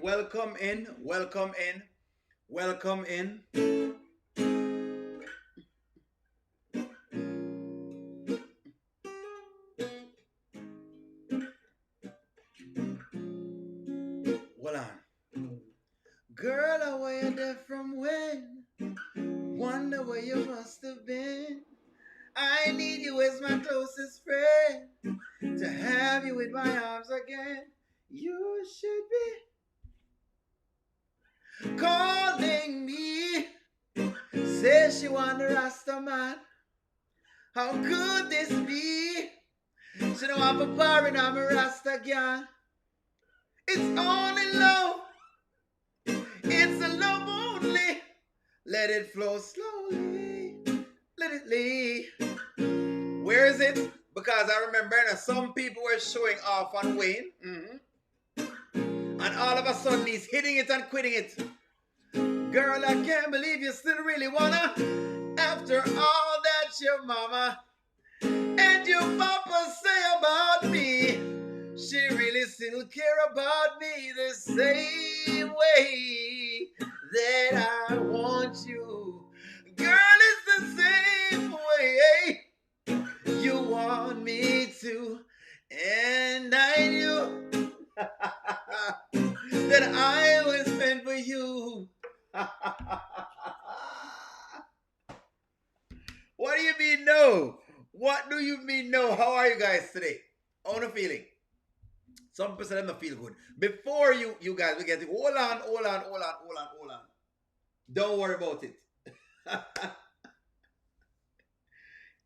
welcome in, welcome in, welcome in. Hold on. Girl, away you there from when? Wonder where you must have been. I need you as my closest friend to have you in my arms again. You should be calling me. Says she want the Rasta man. How could this be? She don't have a bar in I'm a Rasta girl. It's only love. It's a love only. Let it flow slowly. Let it leave. Where is it? Because I remember some people were showing off on Wayne. And all of a sudden he's hitting it and quitting it. Girl, I can't believe you still really wanna. After all that your mama and your papa say about me, she really still care about me the same way that I want you. Girl, it's the same way you want me to. And I knew that I was meant for you. What do you mean no? What do you mean no? How are you guys today? How are you feeling? Some people don't feel good. Before you guys will get it. Hold on. Don't worry about it.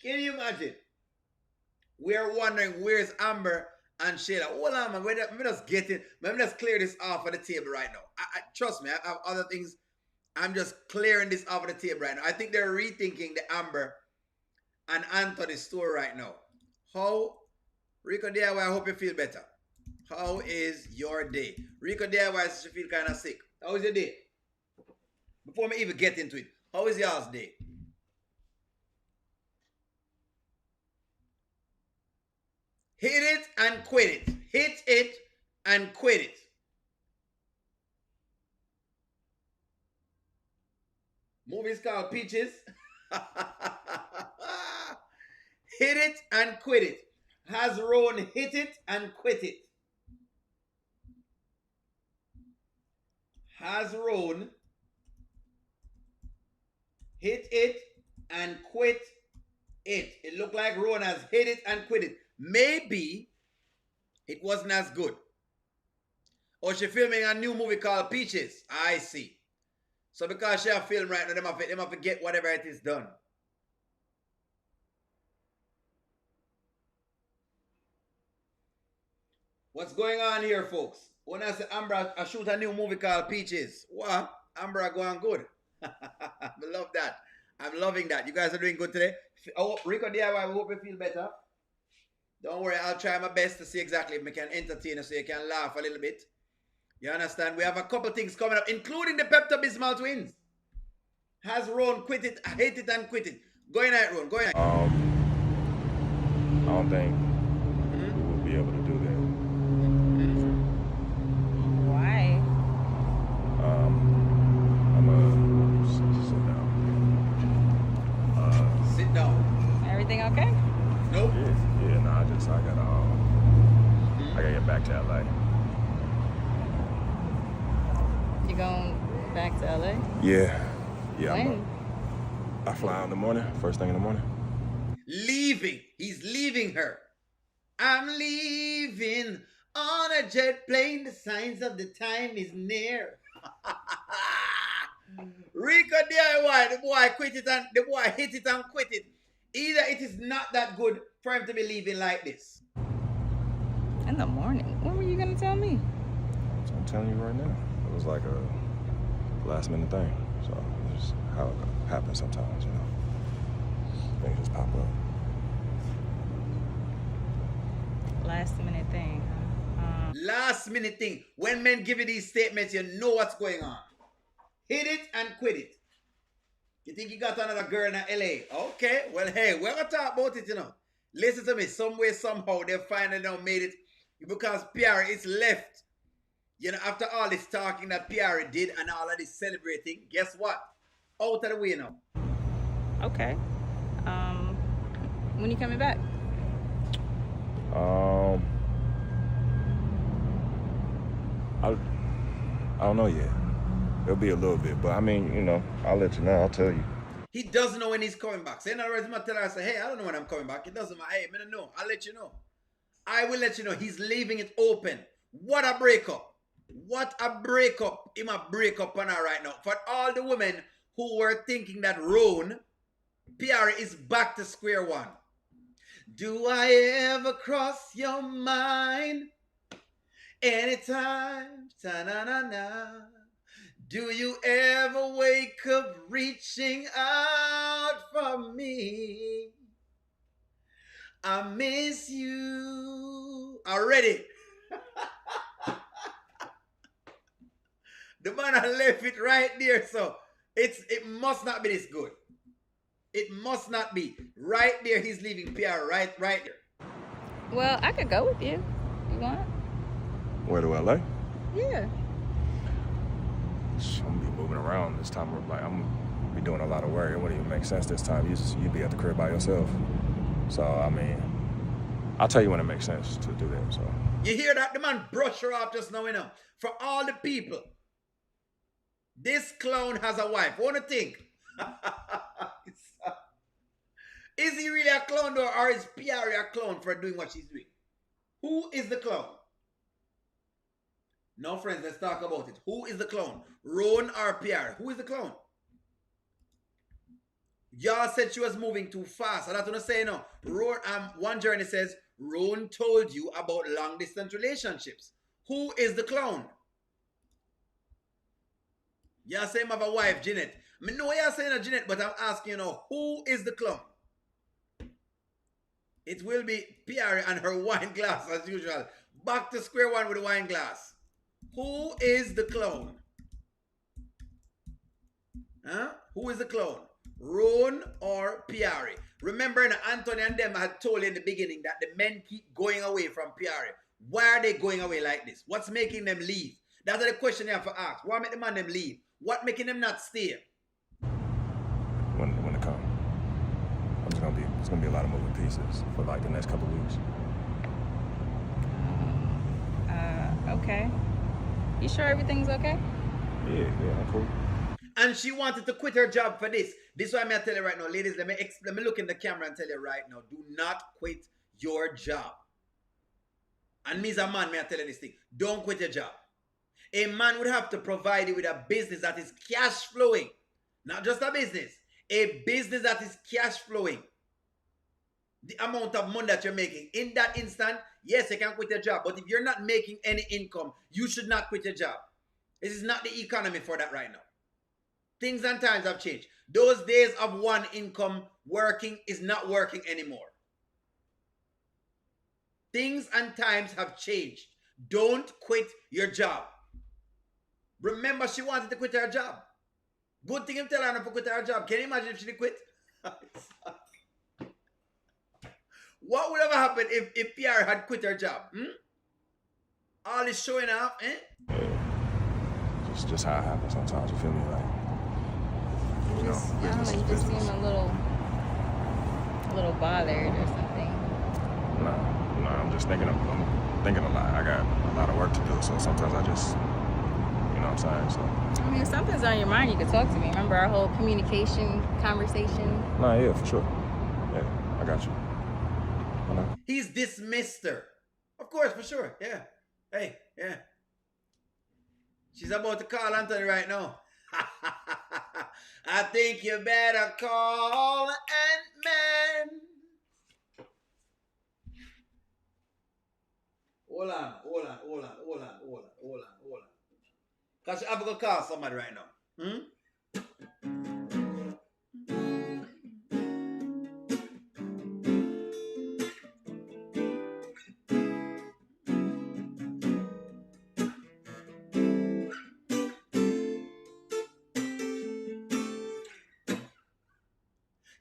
Can you imagine? We're wondering where's Amber and Shayla. Hold on, man. Let me just get it. Let me just clear this off of the table right now. Trust me, I have other things. I'm just clearing this off of the table right now. I think they're rethinking the Amber and Anthony story right now. How? Rico DIY, I hope you feel better. How is your day? Rico DIY says you feel kind of sick. How is your day? Before me even get into it, how is y'all's day? Hit it and quit it. Hit it and quit it. Movie's called Peaches. Hit it and quit it. Has Rone hit it and quit it? Has Rone hit it and quit it? It looked like Rone has hit it and quit it. Maybe it wasn't as good. Or she filming a new movie called Peaches. I see. So because she have film right now, they might forget whatever it is done. What's going on here, folks? When I say Amber, I shoot a new movie called Peaches. What? Amber going good. I love that. I'm loving that. You guys are doing good today. Oh, Rico DIY, we hope you feel better. Don't worry, I'll try my best to see exactly if we can entertain you so you can laugh a little bit. You understand? We have a couple things coming up, including the Pepto-Bismol twins. Has Rone quit it, hate it, and quit it? Go in it, Rone. Go in it. I don't think we will be able to do that. Why? I'm gonna sit down. Sit down. Everything okay? Nope. Yeah, no, I gotta get back to LA. You going back to LA? Yeah. When? I fly out in the morning, first thing in the morning. Leaving. He's leaving her. I'm leaving on a jet plane. The signs of the time is near. Rico DIY, the boy quit it and the boy hit it and quit it. Either it is not that good for him to be leaving like this. In the morning? When were you gonna tell me? So I'm telling you right now. It was like a last minute thing. So it's just how it happens sometimes, you know. Things just pop up. Last minute thing, huh? Last minute thing. When men give you these statements, you know what's going on. Hit it and quit it. You think you got another girl in LA? Okay, well, hey, we're gonna talk about it, you know. Listen to me. Some way, somehow, they finally now made it because Piarry is left You know, after all this talking that Piarry did and all of this celebrating, guess what? Out of the way now. Okay. Um, when you coming back? Um, I don't know yet. It'll be a little bit, but I mean, you know, I'll let you know. I'll tell you. He doesn't know when he's coming back. So in other words, I'm tell her, say, hey, I don't know when I'm coming back. It doesn't matter. Hey, I don't know. I'll let you know. I will let you know. He's leaving it open. What a breakup. What a breakup. Him a breakup on her right now. For all the women who were thinking that Rone, Piarry is back to square one. Do I ever cross your mind? Anytime. Ta-na-na-na. Do you ever wake up reaching out for me? I miss you. Already. The man left it right there, so it must not be this good. It must not be. Right there, he's leaving Piarry right there. Well, I could go with you. You want? Where to LA? Yeah. I'm gonna be moving around this time. Like I'm gonna be doing a lot of work. It wouldn't even make sense this time. You be at the crib by yourself. So I mean, I'll tell you when it makes sense to do that. So you hear that? The man brush her off just now, you know. For all the people, this clown has a wife. Wanna think? Is he really a clown though, or is Piarry a clown for doing what she's doing? Who is the clown? Now, friends, let's talk about it. Who is the clown? Rone or Piarry? Who is the clown? Y'all said she was moving too fast. I don't want to say no. One journey says, Rone told you about long distance relationships. Who is the clown? Y'all say him have a wife, Jeanette. I mean, no, y'all saying a Jeanette, but I'm asking you now, who is the clown? It will be Piarry and her wine glass as usual. Back to square one with the wine glass. Who is the clown? Huh? Who is the clown? Rone or Piarry? Remember, Anthony and them had told you in the beginning that the men keep going away from Piarry. Why are they going away like this? What's making them leave? That's the question you have to ask. Why make the man them leave? What making them not stay? When it comes, it's gonna be a lot of moving pieces for like the next couple of weeks. Okay. You sure everything's okay? Yeah, I'm cool. And she wanted to quit her job for this. This is why I'm going to tell you right now, ladies, let me look in the camera and tell you right now, do not quit your job. And me as a man, may I tell you this thing, don't quit your job. A man would have to provide you with a business that is cash flowing. Not just a business that is cash flowing. The amount of money that you're making. In that instant, yes, you can quit your job. But if you're not making any income, you should not quit your job. This is not the economy for that right now. Things and times have changed. Those days of one income working is not working anymore. Things and times have changed. Don't quit your job. Remember, she wanted to quit her job. Good thing him tell her not to quit her job. Can you imagine if she didn't quit? What would have happened if Piarry had quit her job? All this showing off, eh? Yeah. Just how it happens sometimes, you feel me? Like, you know, business is you just business. seem a little bothered or something. No, I'm just thinking I'm thinking a lot. I got a lot of work to do, so sometimes I just, you know what I'm saying? So I mean, if something's on your mind, you can talk to me. Remember our whole communication conversation? nah, yeah, for sure. Yeah, I got you. I know. He's dismissed her. Of course, for sure. Yeah. Hey, yeah. She's about to call Anthony right now. I think you better call Ant-Man. Hold on. Because I'm going to call somebody right now.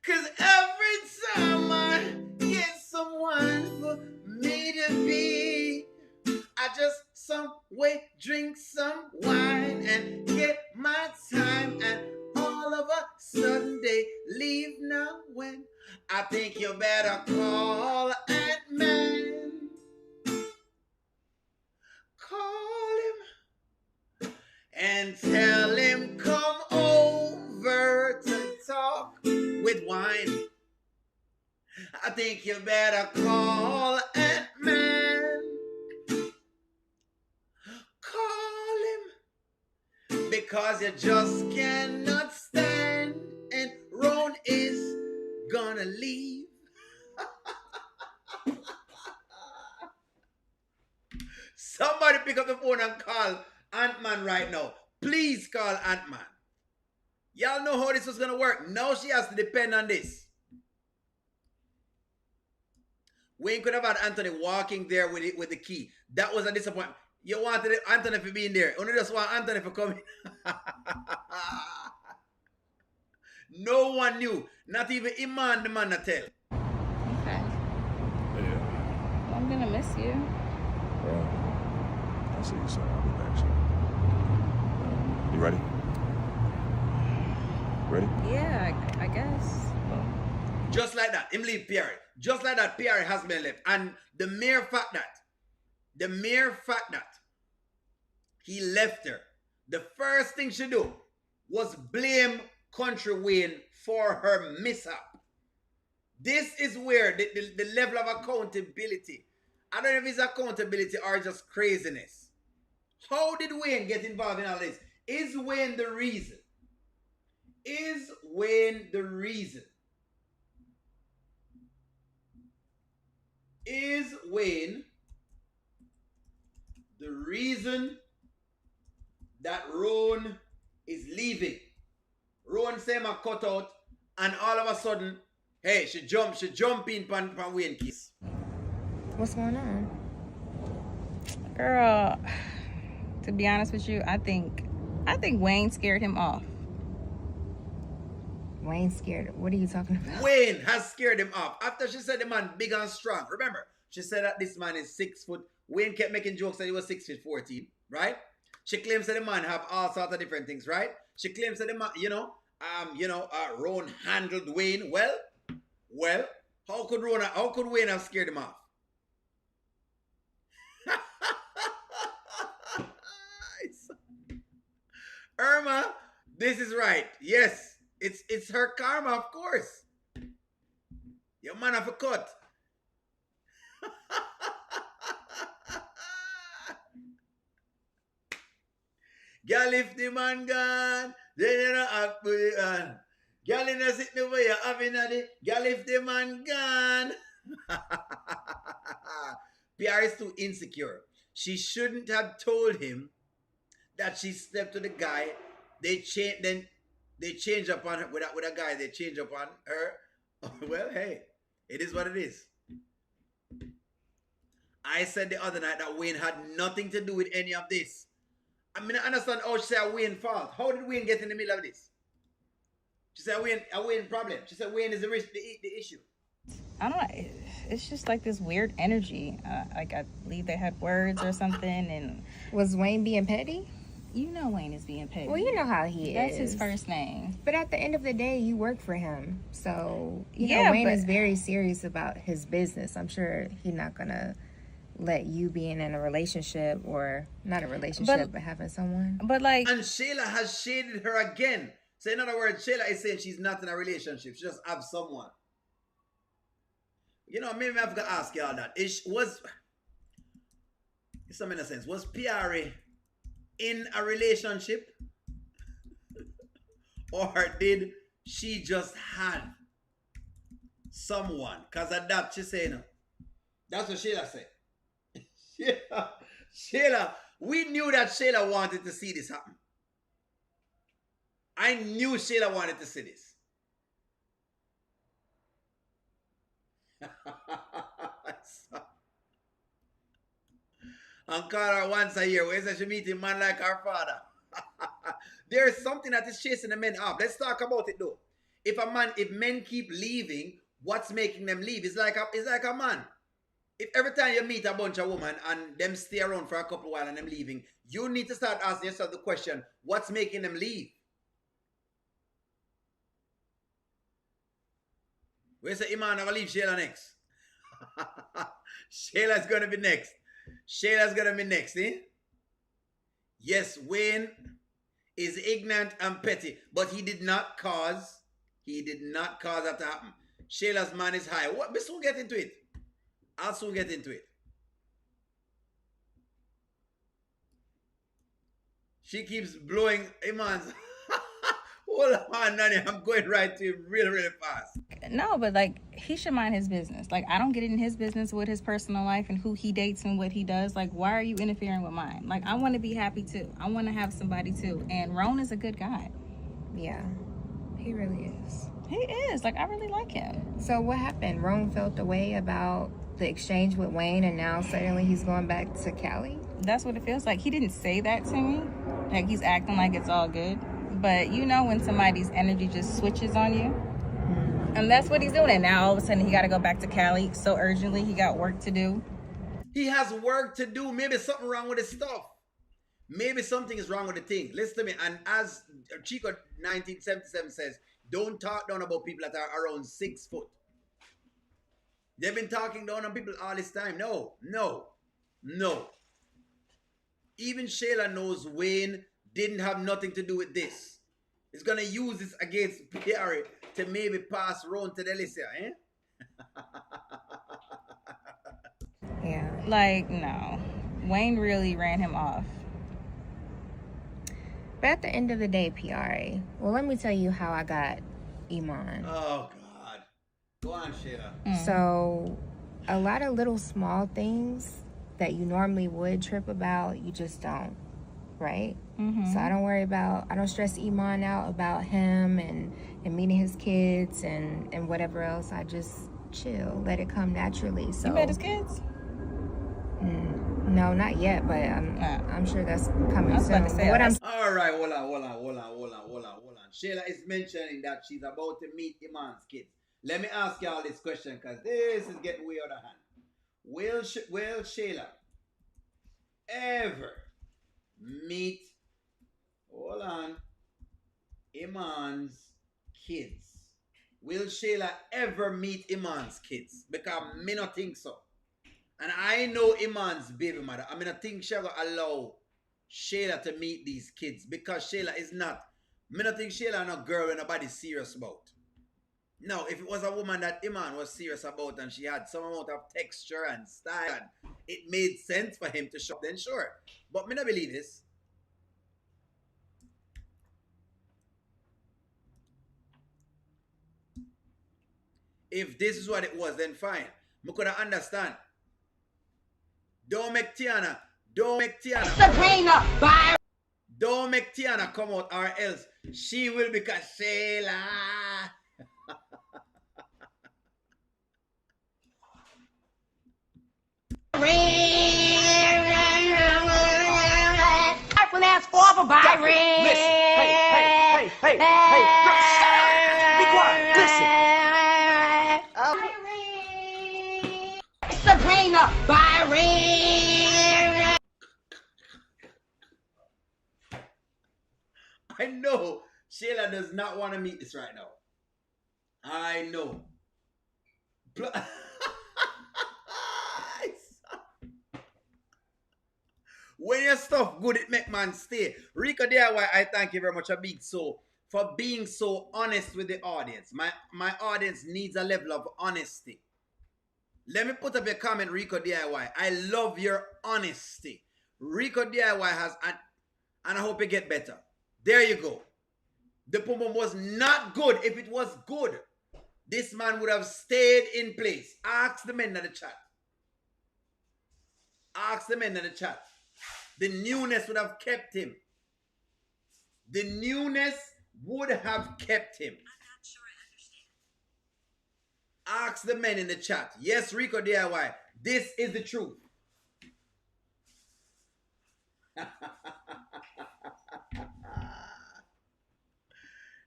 Cause every time I get someone for me to be, I just some way drink think you better call Ant-Man. Call him and tell him come over to talk with wine. I think you better call Ant-Man. Call him because you just cannot stand, and Rone is gonna leave. Somebody pick up the phone and call Ant-Man right now. Please call Ant-Man. Y'all know how this was gonna work. Now she has to depend on this. Wayne could have had Anthony walking there with the key. That was a disappointment. You wanted Anthony to be in there. Only just want Anthony to come in. No one knew. Not even Iman, the man, to tell. Okay. Yeah. Well, I'm gonna miss you. Well, I'll see you soon. I'll be back soon. You ready? Ready? Yeah, I guess. Just like that, him leave Piarry. Just like that, Piarry has been left. And the mere fact that he left her, the first thing she do was blame Kountry Wayne for her mishap. This is where the level of accountability, I don't know if it's accountability or just craziness. How did Wayne get involved in all this? Is Wayne the reason? Is Wayne the reason? Is Wayne the reason that Rone is leaving? Rone say my cut out, and all of a sudden, hey, she jump in pan Wayne kiss. What's going on? Girl, to be honest with you, I think Wayne scared him off. Wayne scared. What are you talking about? Wayne has scared him off. After she said the man big and strong. Remember, she said that this man is 6 foot. Wayne kept making jokes that he was 6 feet 14, right? She claims that the man have all sorts of different things, right? She claims that the man, Rone handled Wayne well. How could Wayne have scared him off? Irma, this is right. Yes, it's her karma, of course. Your man have a cut. Girl, if the man gone, then you don't have to put it on. Girl, you know sitting over here having a day. Girl, if the man gone. Piarry is too insecure. She shouldn't have told him that she slept with a guy. They change up on her with a guy. They change up on her. Well, hey, it is what it is. I said the other night that Wayne had nothing to do with any of this. I mean, I understand how she said Wayne fault. How did Wayne get in the middle of this? She said Wayne problem. She said Wayne is the issue. I don't know. It's just like this weird energy. Like I believe they had words or something, and Was Wayne being petty? you know Wayne is being petty. Well, you know how he That's is. his first name. But at the end of the day, you work for him. So, Yeah, know, Wayne but- is very serious about his business. I'm sure he's not going to let you be in a relationship, or not a relationship, but having someone. But like, And Shayla has shaded her again. So in other words, Shayla is saying she's not in a relationship. She just have someone. You know, maybe I've got to ask y'all that. Was Piarry in a relationship? Or did she just have someone? Because of that, she saying, that's what Shayla said. Shayla, we knew that Shayla wanted to see this happen. I knew Shayla wanted to see this. And call her once a year. Where she meet a man like her father. There is something that is chasing the men up. Let's talk about it though. If men keep leaving, what's making them leave? It's like a man. If every time you meet a bunch of women and them stay around for a couple of while and them leaving, you need to start asking yourself the question, what's making them leave? Where's the Iman? I'm gonna leave Shayla next. Shayla's gonna be next. Shayla's gonna be next, eh? Yes, Wayne is ignorant and petty, but he did not cause that to happen. Shayla's man is high. What? We soon get into it. I'll soon get into it. She keeps blowing Iman's. Hold on, Nanny. I'm going right to him really, really fast. No, but like he should mind his business. Like I don't get in his business with his personal life and who he dates and what he does. Like why are you interfering with mine? Like I want to be happy too. I want to have somebody too. And Rone is a good guy. Yeah, he really is. He is. Like I really like him. So what happened? Rone felt the way about the exchange with Wayne, and now suddenly he's going back to Cali? That's what it feels like. He didn't say that to me. Like he's acting like it's all good. But you know when somebody's energy just switches on you? And that's what he's doing. And now all of a sudden he got to go back to Cali so urgently. He got work to do. He has work to do. Maybe something wrong with his stuff. Maybe something is wrong with the thing. Listen to me. And as Chico 1977 says, don't talk down about people that are around 6 foot. They've been talking down on people all this time. No. Even Shayla knows Wayne didn't have nothing to do with this. He's going to use this against Piarry to maybe pass Rone to the list, eh? Yeah. Like, no. Wayne really ran him off. But at the end of the day, Piarry, well, let me tell you how I got Iman. Oh, God. Go on, Shayla. So, a lot of little small things that you normally would trip about, you just don't, right? So I don't stress Iman out about him and meeting his kids and whatever else. I just chill, let it come naturally. So You met his kids? No, not yet, but I'm sure that's coming soon. about to say, But All right, hold on. Shayla is mentioning that she's about to meet Iman's kids. Let me ask y'all this question because this is getting way out of hand. Will Shayla ever meet Iman's kids? Will Shayla ever meet Iman's kids? Because me not think so. And I know Iman's baby mother. I mean, I think she's going to allow Shayla to meet these kids because Shayla is not. I don't think Shayla is a girl that nobody's serious about. Now, if it was a woman that Iman was serious about and she had some amount of texture and style, and it made sense for him to shop, then sure. But me not believe this. If this is what it was, then fine. I could understand. Don't make Tiana come out or else she will become Shayla. Hey, be quiet, listen. Sabrina Byron. I know Shayla does not want to meet this right now. I know. When your stuff good, it make man stay. Rico DIY, I thank you very much for being so honest with the audience. My audience needs a level of honesty. Let me put up a comment, Rico DIY. I love your honesty. Rico DIY has, and I hope it get better. There you go. The pum pum was not good. If it was good, this man would have stayed in place. Ask the men in the chat. Ask the men in the chat. The newness would have kept him. The newness would have kept him. I'm not sure I understand. Ask the men in the chat. Yes, Rico DIY. This is the truth.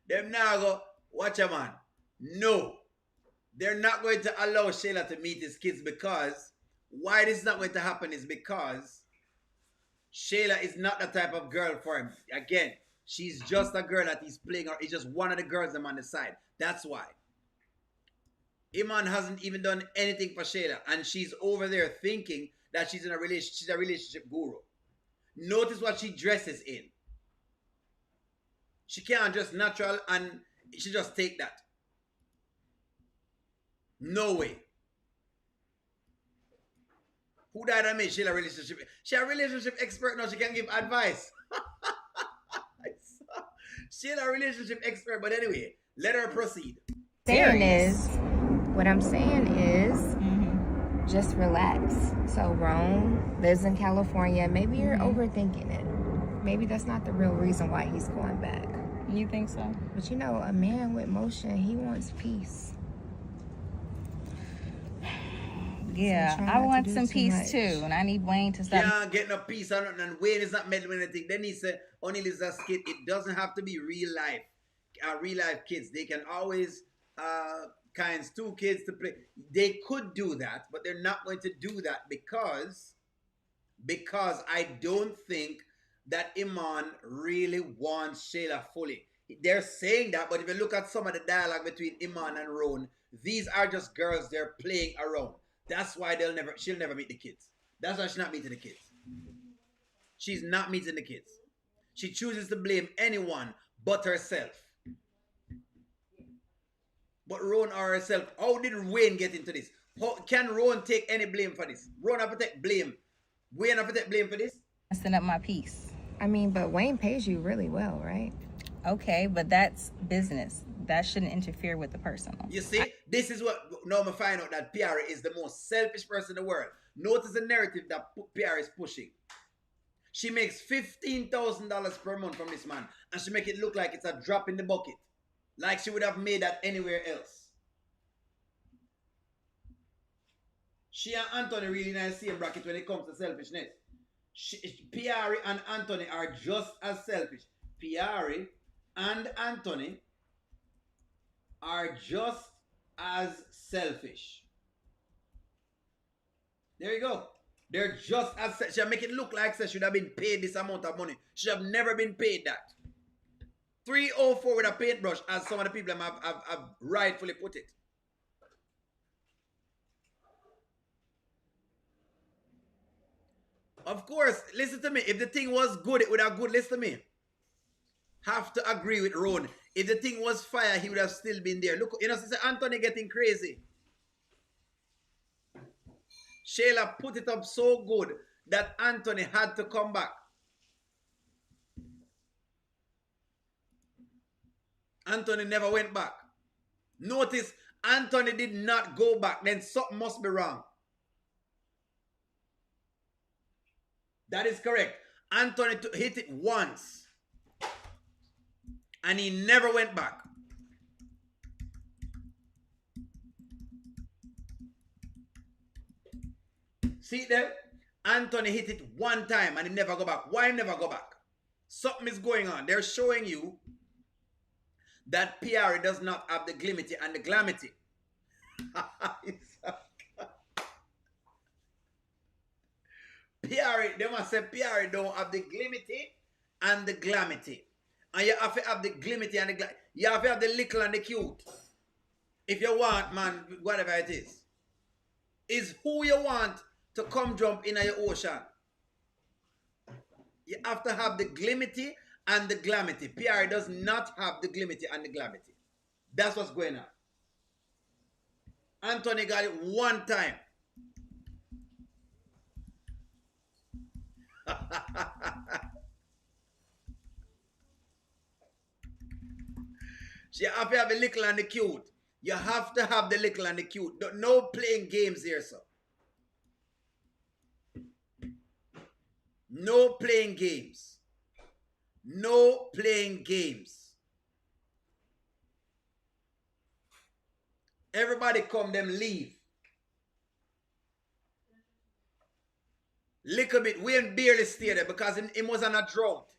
Them now go, watch a man. No. They're not going to allow Shayla to meet his kids because why this is not going to happen is because Shayla is not the type of girl for him. Again, she's just a girl that he's playing, or he's just one of the girls I'm on the side. That's why. Iman hasn't even done anything for Shayla, and she's over there thinking that she's in a relationship. She's a relationship guru. Notice what she dresses in. She can't dress natural, and she just take that. No way. Who died and made Shayla relationship? She a relationship expert now. She can give advice. She's a relationship expert, but anyway, let her proceed. What I'm saying is, just relax. So Rone lives in California. Maybe you're overthinking it. Maybe that's not the real reason why he's going back. You think so? But you know, a man with motion, he wants peace. Yeah, So I want some too peace much. too, and I need Wayne to stop. Yeah, getting a piece of nothing, and Wayne is not meddling anything. Then he said, only is a skit. It doesn't have to be real life. Real life kids, they can always kinds two kids to play. They could do that, but they're not going to do that because I don't think that Iman really wants Shayla fully. They're saying that, but if you look at some of the dialogue between Iman and Rone, these are just girls they're playing around. That's why she'll never meet the kids. That's why she's not meeting the kids. She's not meeting the kids. She chooses to blame anyone but herself. But Rone or herself, how did Wayne get into this? Can Rone take any blame for this? Rone have to take blame. Wayne have to take blame for this? Messing up my peace. I mean, but Wayne pays you really well, right? Okay, but that's business. That shouldn't interfere with the personal. You see, this is what now I find out that Piarry is the most selfish person in the world. Notice the narrative that Piarry is pushing. She makes $15,000 per month from this man, and she make it look like it's a drop in the bucket, like she would have made that anywhere else. She and Anthony really in the same bracket when it comes to selfishness. Piarry and Anthony are just as selfish. Piarry and Anthony are just as selfish. There you go. They're just as selfish. She make it look like she should have been paid this amount of money. She have never been paid that. 304 with a paintbrush, as some of the people have rightfully put it. Of course, listen to me. If the thing was good, it would have good. Listen to me. Have to agree with Rone. If the thing was fire, he would have still been there. Look, you know, Sister Anthony getting crazy. Shayla put it up so good that Anthony had to come back. Anthony never went back. Notice, Anthony did not go back. Then something must be wrong. That is correct. Anthony hit it once. And he never went back. See there? Anthony hit it one time and he never go back. Why never go back? Something is going on. They're showing you that Piarry does not have the glimity and the glamity. Piarry, they must say Piarry don't have the glimity and the glamity. And you have to have the glimity and the glamity. You have to have the little and the cute. If you want, man, whatever it is who you want to come jump in your ocean. You have to have the glimity and the glamity. Piarry does not have the glimity and the glamity. That's what's going on. Anthony got it one time. So you have to have the little and the cute. You have to have the little and the cute. No playing games here, sir. No playing games. No playing games. Everybody come, them leave. Little bit. Wayne barely stayed there because he was on a drought.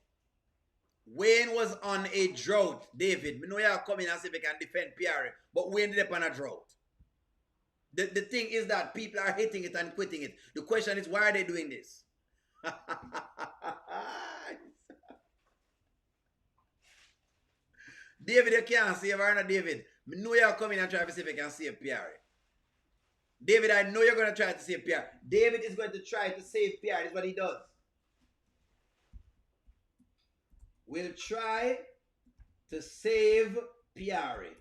Wayne was on a drought, David. We know you are coming and see if you can defend Piarry, but Wayne ended up on a drought. The thing is that people are hitting it and quitting it. The question is, why are they doing this? David, you can't save her, David. I know you're coming and trying to see if you can save Piarry. David, I know you're going to try to save Piarry. David is going to try to save Piarry. That's what he does. We'll try to save Piarry.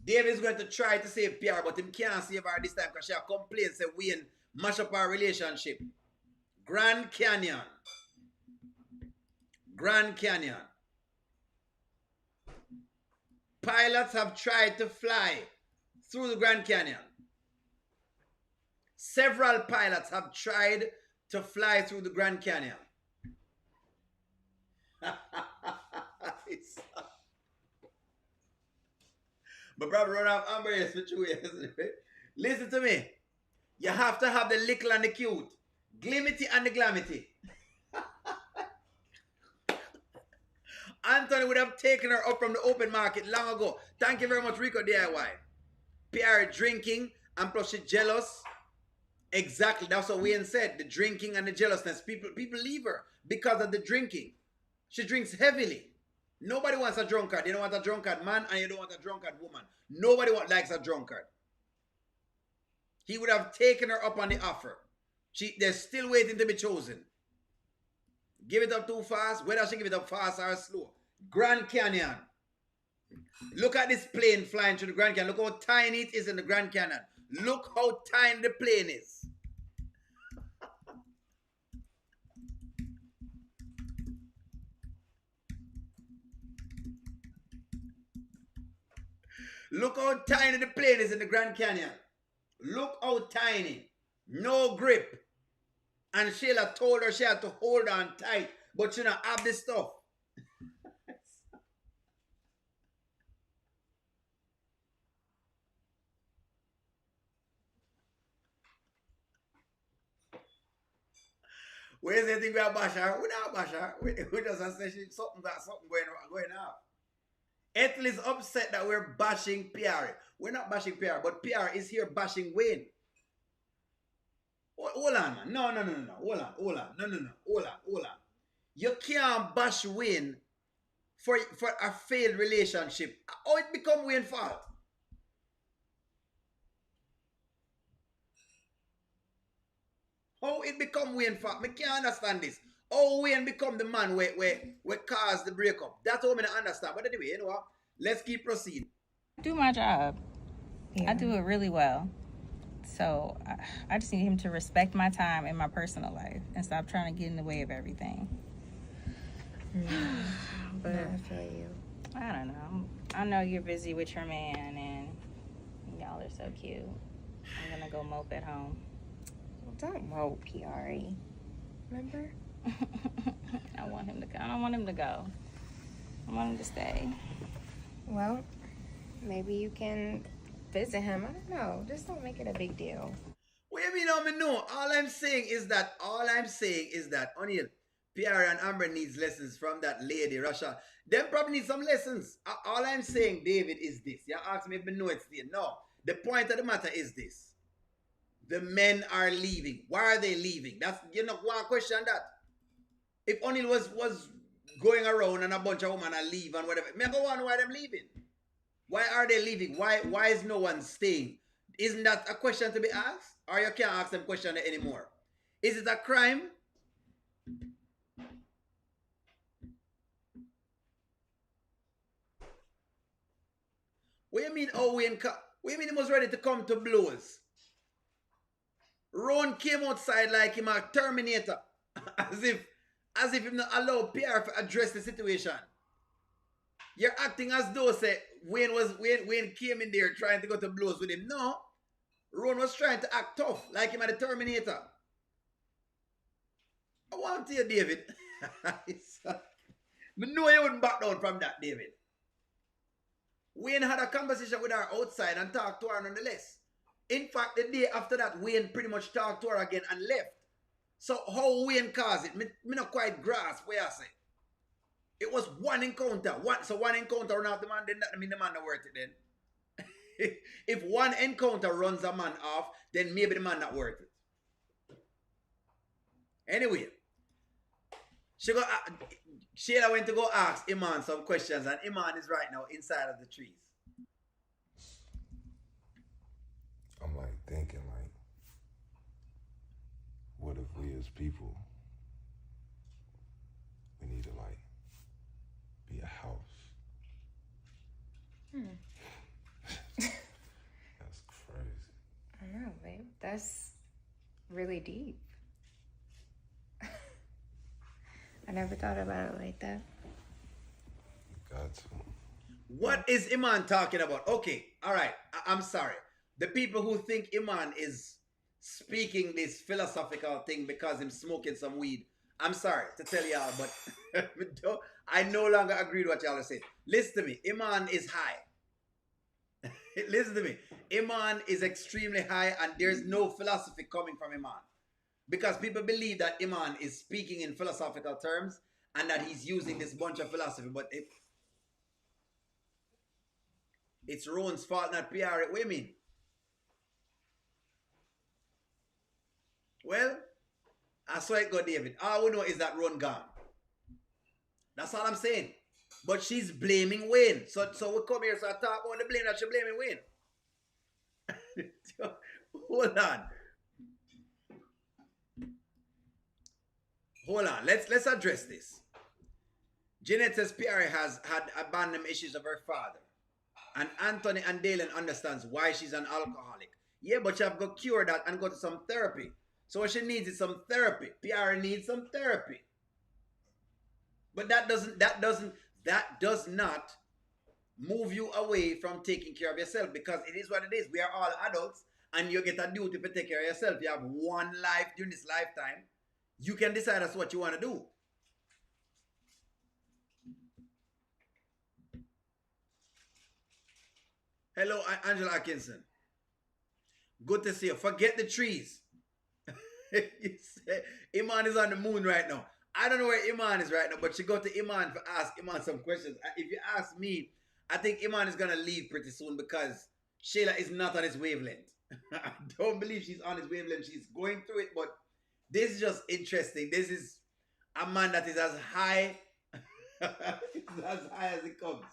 David is going to try to save Piarry, but him can't save her this time because she complains that Wayne mash up our relationship. Grand Canyon. Grand Canyon. Pilots have tried to fly through the Grand Canyon. Several pilots have tried to fly through the Grand Canyon. But brother, run off Amber is for 2 years. Listen to me. You have to have the little and the cute. Glimity and the glamity. Anthony would have taken her up from the open market long ago. Thank you very much, Rico DIY. Piarry drinking, and plus she's jealous. Exactly, that's what Wayne said. The drinking and the jealousness. People leave her because of the drinking. She drinks heavily. Nobody wants a drunkard. You don't want a drunkard man, and you don't want a drunkard woman. Nobody likes a drunkard. He would have taken her up on the offer. They're still waiting to be chosen. Give it up too fast. Whether she give it up fast or slow. Grand Canyon. Look at this plane flying through the Grand Canyon. Look how tiny it is in the Grand Canyon. Look how tiny the plane is. Look how tiny the plane is in the Grand Canyon. Look how tiny. No grip. And Shayla told her she had to hold on tight, but she don't have this stuff. Where is the thing we are bash her? We not bash her. We just say something going on. Ethel is upset that we're bashing Piarry. We're not bashing Piarry, but Piarry is here bashing Wayne. Hold on, man. No. Hold on. Hold on. You can't bash Wayne for a failed relationship. How it become Wayne's fault? How it become Wayne's fault? I can't understand this. How Wayne become the man where caused the breakup? That's how I don't understand. But anyway, you know what? Let's keep proceeding. Do my job. Yeah. I do it really well. So I just need him to respect my time and my personal life and stop trying to get in the way of everything. But I feel you. I don't know. I know you're busy with your man and y'all are so cute. I'm gonna go mope at home. Well, don't mope, Piarry. Remember? I want him to go. I don't want him to go. I want him to stay. Well, maybe you can visit him. I don't know. Just don't make it a big deal. What do you mean, no? All I'm saying is that O'Neal, Piarry and Amber needs lessons from that lady, Russia. Them probably need some lessons. All I'm saying, David, is this. You ask me if I know it's there. No. The point of the matter is this. The men are leaving. Why are they leaving? That's, one question that. If O'Neal was going around and a bunch of women are leaving and whatever, me go on why them leaving. Why are they leaving? Why is no one staying? Isn't that a question to be asked? Or you can't ask them question anymore? Is it a crime? What do you mean, what do you mean he was ready to come to blows? Rone came outside like him a Terminator. as if him not allow Piarry to address the situation. You're acting as though say Wayne came in there trying to go to blows with him. No. Rone was trying to act tough, like him at the Terminator. I want to hear David. I know you wouldn't back down from that, David. Wayne had a conversation with her outside and talked to her nonetheless. In fact, the day after that, Wayne pretty much talked to her again and left. So how Wayne caused it, me not quite grasp what I say. It was one encounter. One encounter run off the man, then that mean the man not worth it then. If one encounter runs a man off, then maybe the man not worth it. Anyway, Shayla went to go ask Iman some questions, and Iman is right now inside of the trees. thinking like, what if we as people, we need to like be a house? That's crazy. I know, babe. That's really deep. I never thought about it like that. You got to. What is Iman talking about? Okay, all right. I'm sorry. The people who think Iman is speaking this philosophical thing because he's smoking some weed, I'm sorry to tell y'all, but I no longer agree with what y'all are saying. Listen to me. Iman is high. Listen to me. Iman is extremely high, and there's no philosophy coming from Iman. Because people believe that Iman is speaking in philosophical terms and that he's using this bunch of philosophy, but it's Rone's fault, not Piarry. What do you mean? Well, I saw it go, David. All we know is that Rone gone. That's all I'm saying. But she's blaming Wayne. So we come here, so I talk about the blame that she's blaming Wayne. Hold on. Hold on. Let's address this. Jeanette says Piarry has had abandonment issues of her father. And Anthony and Dalen understands why she's an alcoholic. Yeah, but you have to cure that and go to some therapy. So what she needs is some therapy. Piarry needs some therapy. But that does not move you away from taking care of yourself, because it is what it is. We are all adults and you get a duty to take care of yourself. You have one life during this lifetime. You can decide that's what you want to do. Hello, Angela Atkinson. Good to see you. Forget the trees. You say Iman is on the moon right now. I don't know where Iman is right now, but you go to Iman to ask Iman some questions. If you ask me, I think Iman is going to leave pretty soon because Shayla is not on his wavelength. I don't believe she's on his wavelength. She's going through it, but this is just interesting. This is a man that is as high, as high as it comes.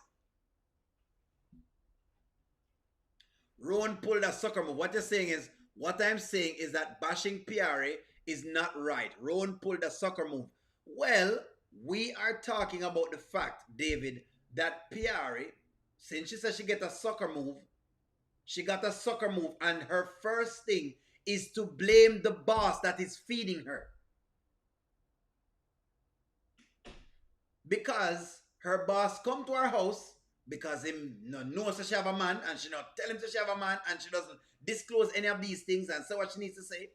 Rone pulled a sucker move. What I'm saying is that bashing Piarry is not right. Rone pulled a sucker move. Well, we are talking about the fact, David, that Piarry, since she said she got a sucker move, and her first thing is to blame the boss that is feeding her. Because her boss come to her house, because him knows that she have a man, and she not tell him that she have a man, and she doesn't disclose any of these things and say what she needs to say.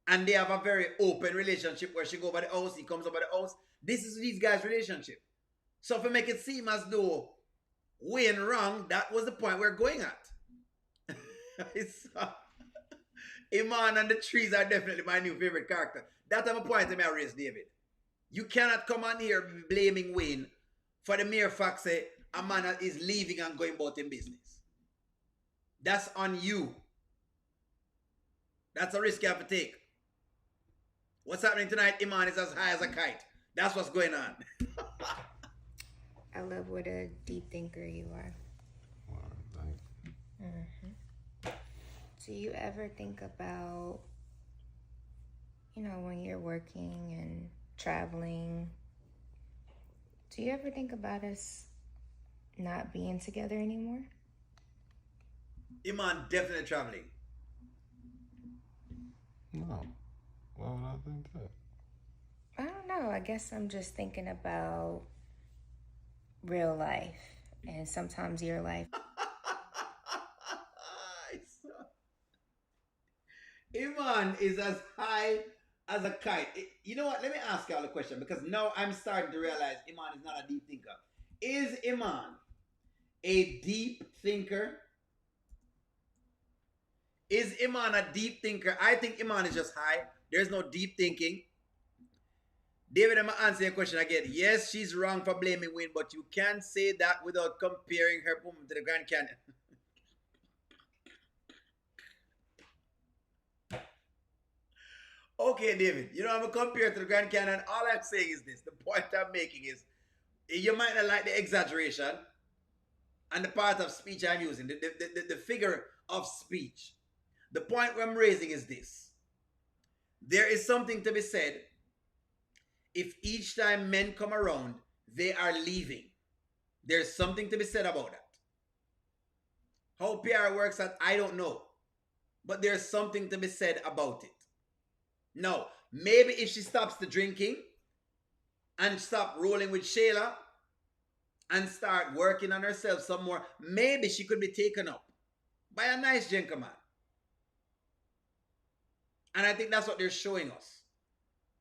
And they have a very open relationship where she go over the house, he comes over the house. This is these guys' relationship. So if we make it seem as though Wayne wrong, that was the point we're going at. Iman and the trees are definitely my new favorite character. That have a point in my race, David. You cannot come on here blaming Wayne for the mere fact say a man is leaving and going about in business. That's on you. That's a risk you have to take. What's happening tonight? Iman is as high as a kite. That's what's going on. I love what a deep thinker you are. Wow, thank you. Mm-hmm. Do you ever think about, when you're working and traveling, do you ever think about us not being together anymore? Iman definitely traveling. No. Why would I think that? I don't know. I guess I'm just thinking about real life and sometimes your life. Iman is as high as a kite. You know what? Let me ask y'all a question, because now I'm starting to realize Iman is not a deep thinker. Is Iman a deep thinker? Is Iman a deep thinker? I think Iman is just high. There's no deep thinking. David, I'm going to answer your question again. Yes, she's wrong for blaming Wayne, but you can't say that without comparing her woman to the Grand Canyon. Okay, David, I'm going to compare it to the Grand Canyon. All I'm saying is this. The point I'm making is, you might not like the exaggeration and the part of speech I'm using, the figure of speech. The point I'm raising is this. There is something to be said if each time men come around, they are leaving. There's something to be said about that. How PR works at, I don't know. But there's something to be said about it. Now, maybe if she stops the drinking and stop rolling with Shayla and start working on herself some more, maybe she could be taken up by a nice gentleman. And I think that's what they're showing us.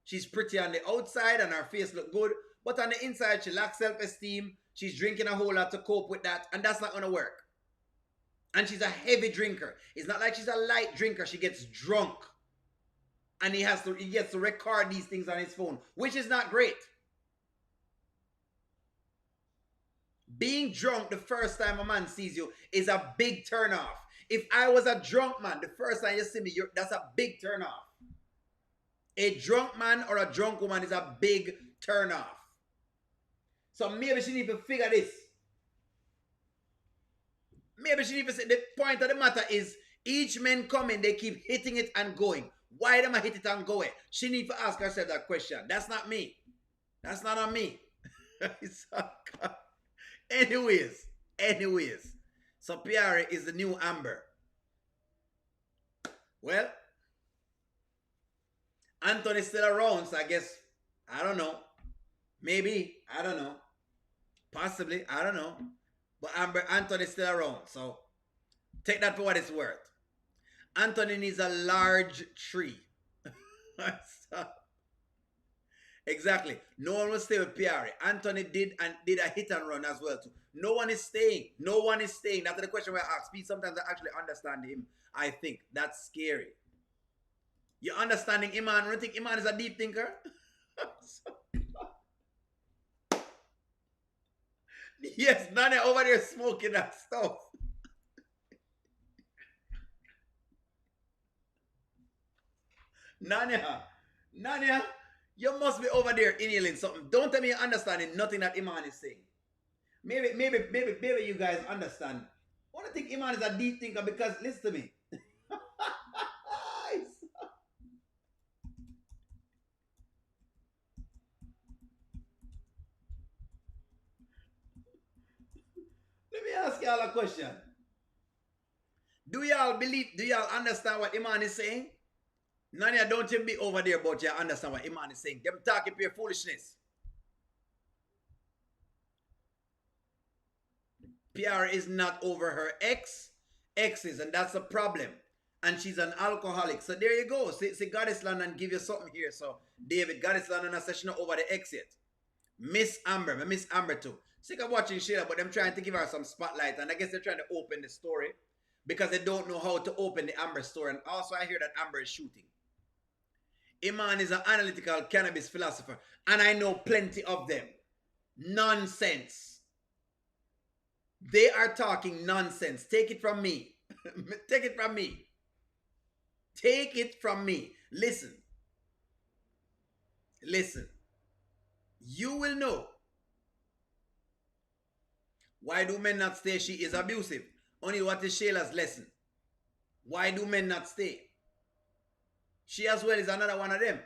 She's pretty on the outside and her face look good, but on the inside she lacks self-esteem. She's drinking a whole lot to cope with that, and that's not going to work. And she's a heavy drinker. It's not like she's a light drinker. She gets drunk. And he gets to record these things on his phone, which is not great. Being drunk the first time a man sees you is a big turn off. If I was a drunk man, the first time you see me, that's a big turn off. A drunk man or a drunk woman is a big turn off. So maybe she needs to figure this. Maybe she needs to say the point of the matter is each man coming, they keep hitting it and going. Why them I hit it and go away? She needs to ask herself that question. That's not me. That's not on me. Anyways. So Piarry is the new Amber. Well, Anthony's still around, so I guess, I don't know. Maybe, I don't know. Possibly, I don't know. But Anthony's still around, so take that for what it's worth. Anthony needs a large tree. Exactly. No one will stay with Piarry. Anthony did a hit and run as well too. No one is staying. That's the question we ask. Sometimes I actually understand him. I think that's scary. You're understanding Iman. You think Iman is a deep thinker? Yes, Nanya over there smoking that stuff. Nanya, you must be over there inhaling something. Don't tell me you're understanding nothing that Iman is saying. Maybe you guys understand. I want to think Iman is a deep thinker because, listen to me. Let me ask y'all a question. Do y'all understand what Iman is saying? Nanya, don't you be over there about you understand what Iman is saying. Them talking pure foolishness. Piarry is not over her exes, and that's a problem. And she's an alcoholic. So there you go. See Goddess London give you something here. So David, Goddess London says she's not over the ex yet. Miss Amber too. Sick of watching Shayla, but them trying to give her some spotlight. And I guess they're trying to open the story because they don't know how to open the Amber story. And also I hear that Amber is shooting. Iman is an analytical cannabis philosopher. And I know plenty of them. Nonsense. They are talking nonsense. Take it from me. Take it from me. Take it from me. Listen. You will know. Why do men not stay? She is abusive. Only what is Shayla's lesson? Why do men not stay? She as well is another one of them.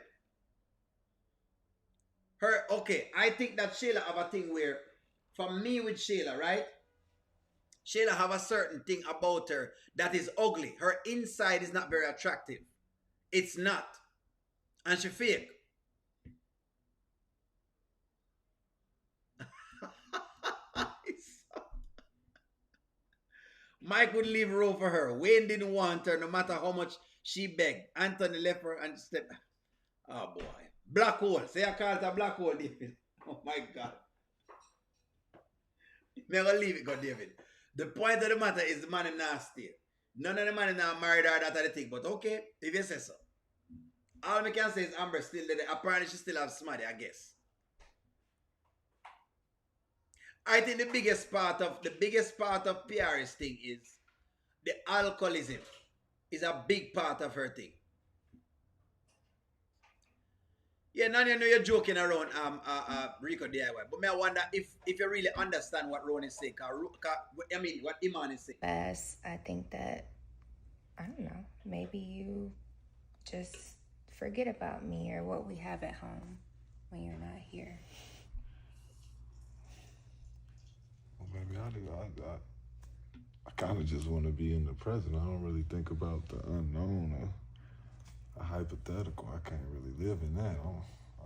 I think that Shayla have a thing where, for me with Shayla, right? Shayla have a certain thing about her that is ugly. Her inside is not very attractive. It's not. And she fake. Mike would leave Rone for her. Wayne didn't want her no matter how much she begged. Anthony left her and stepped. Oh boy. Black hole. Say I call it a black hole, David. Oh my God. Never leave it, God, David. The point of the matter is the man is not stay. None of the man is not married or that other thing. But okay, if you say so. All I can say is Amber still there. Apparently she still has Smaddy, I guess. I think the biggest part of Piarry's thing is the alcoholism is a big part of her thing. Yeah, Nanya, I know you're joking around Rico DIY, but I wonder if you really understand what Rone is saying. I mean, what Iman is saying. Best, I think that I don't know, maybe you just forget about me or what we have at home when you're not here. Well, baby, I kind of just want to be in the present. I don't really think about the unknown or a hypothetical. I can't really live in that.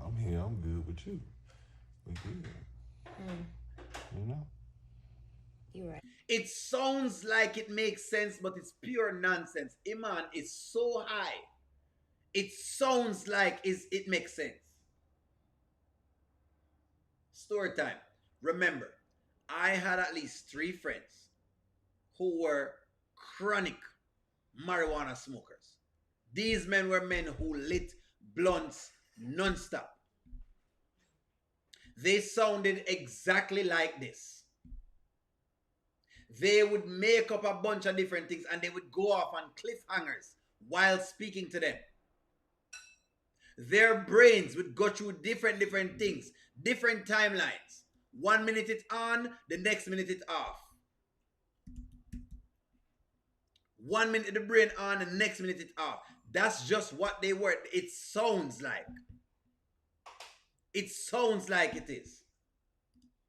I'm here. I'm good with you. We good. You know? You're right. It sounds like it makes sense, but it's pure nonsense. Iman is so high. It sounds like it makes sense. Story time. Remember, I had at least 3 friends who were chronic marijuana smokers. These men were men who lit blunts nonstop. They sounded exactly like this. They would make up a bunch of different things and they would go off on cliffhangers while speaking to them. Their brains would go through different things, different timelines. 1 minute it's on, the next minute it's off. 1 minute the brain on, the next minute it's off. That's just what they were. It sounds like. It sounds like it is.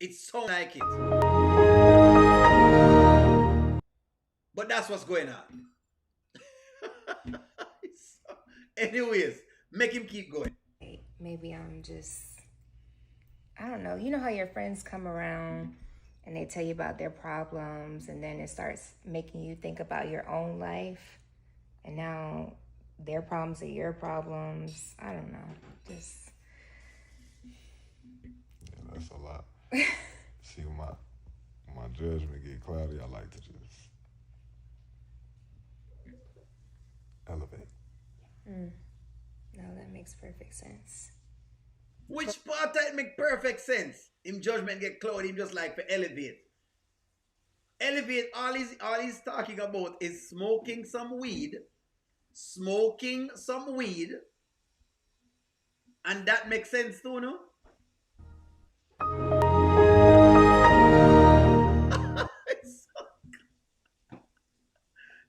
It sounds like it. But that's what's going on. Anyways, make him keep going. Maybe I'm just, I don't know. You know how your friends come around and they tell you about their problems and then it starts making you think about your own life. And now their problems are your problems. I don't know. Just. Yeah, that's a lot. See, when my judgment get cloudy, I like to just elevate. No, that makes perfect sense. Which part that make perfect sense? Him judgment get cloudy, him just like for elevate. Elevate, all he's talking about is smoking some weed. And that makes sense too, no?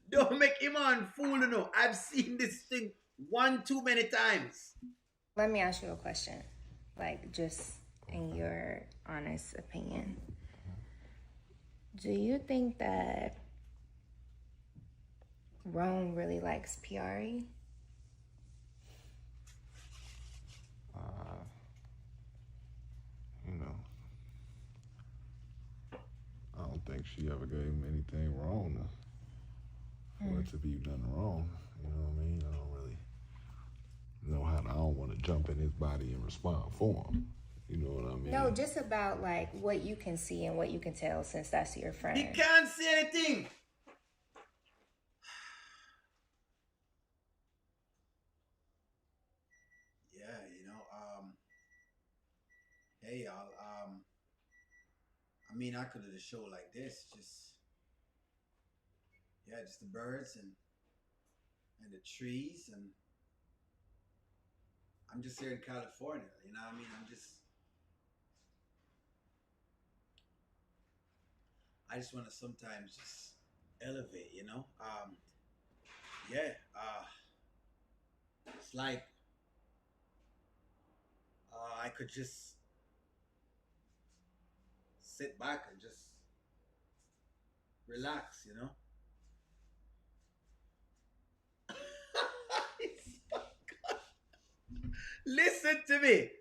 Don't make Iman fool, you know. I've seen this thing one too many times. Let me ask you a question, like just in your honest opinion. Do you think that Rone really likes Piarry? You know, I don't think she ever gave him anything wrong for it to be done wrong. You know what I mean? I don't really know how I don't want to jump in his body and respond for him. You know what I mean? No, just about like what you can see and what you can tell since that's your friend. He can't see anything. Yeah, hey y'all, I mean I could have a show like this, just the birds and the trees, and I'm just here in California, you know what I mean? I just want to sometimes just elevate, you know? It's like I could just sit back and just relax, you know? Listen to me.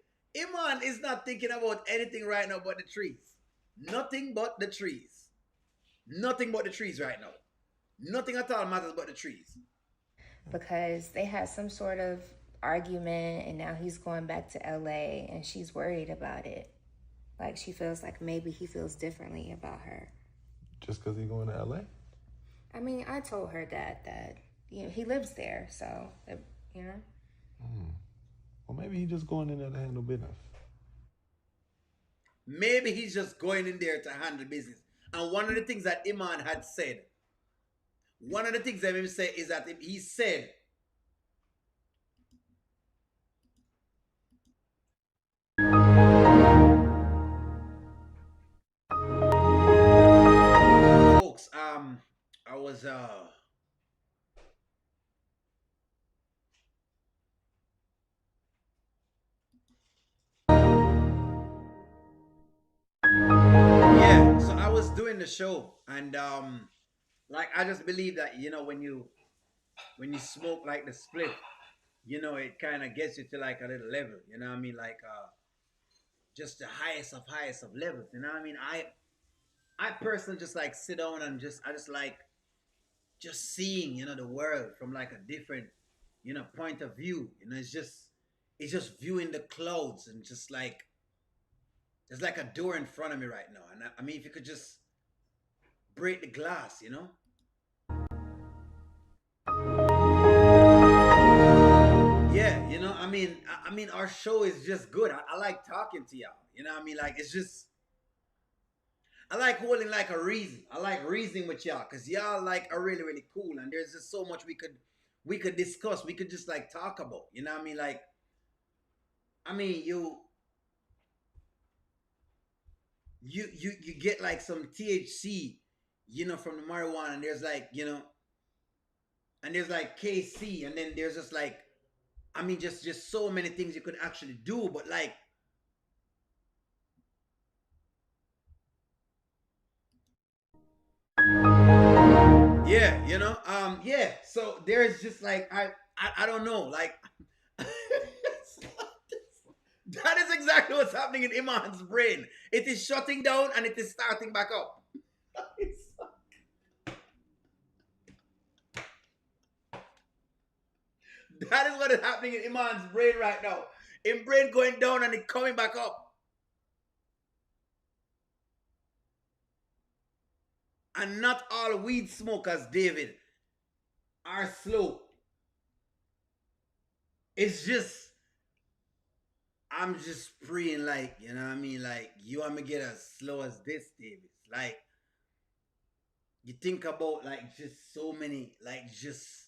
Iman is not thinking about anything right now but the trees. Nothing but the trees. Nothing but the trees right now. Nothing at all matters but the trees. Because they had some sort of argument and now he's going back to LA and she's worried about it. Like she feels like maybe he feels differently about her. Just because he's going to LA? I mean, I told her that you know, he lives there, so, you know. Well, maybe he's just going in there to handle business. Maybe he's just going in there to handle business. And one of the things that Iman had said, is that he said, folks, I was the show, and like I just believe that when you smoke like the split, it kind of gets you to like a little level. You know what I mean? Like just the highest of levels. You know what I mean? I personally just like sit down and I just like just seeing the world from like a different point of view. It's just viewing the clouds and just like there's like a door in front of me right now, and I mean if you could just break the glass. Yeah, I mean our show is just good. I like talking to y'all. You know what I mean? Like it's just I like holding like a reason. I like reasoning with y'all because y'all like are really, really cool, and there's just so much we could discuss. We could just like talk about. You know what I mean? Like I mean you get like some THC, from the marijuana, and there's like, and there's like KC, and then there's just like I mean just so many things you could actually do, but like yeah, yeah. So there's just like I don't know, like that is exactly what's happening in Iman's brain. It is shutting down and it is starting back up. That is what is happening in Iman's brain right now. In brain going down and it coming back up. And not all weed smokers, David, are slow. It's just, I'm just praying like, you know what I mean? Like, you want me to get as slow as this, David? Like, you think about like just so many, like just,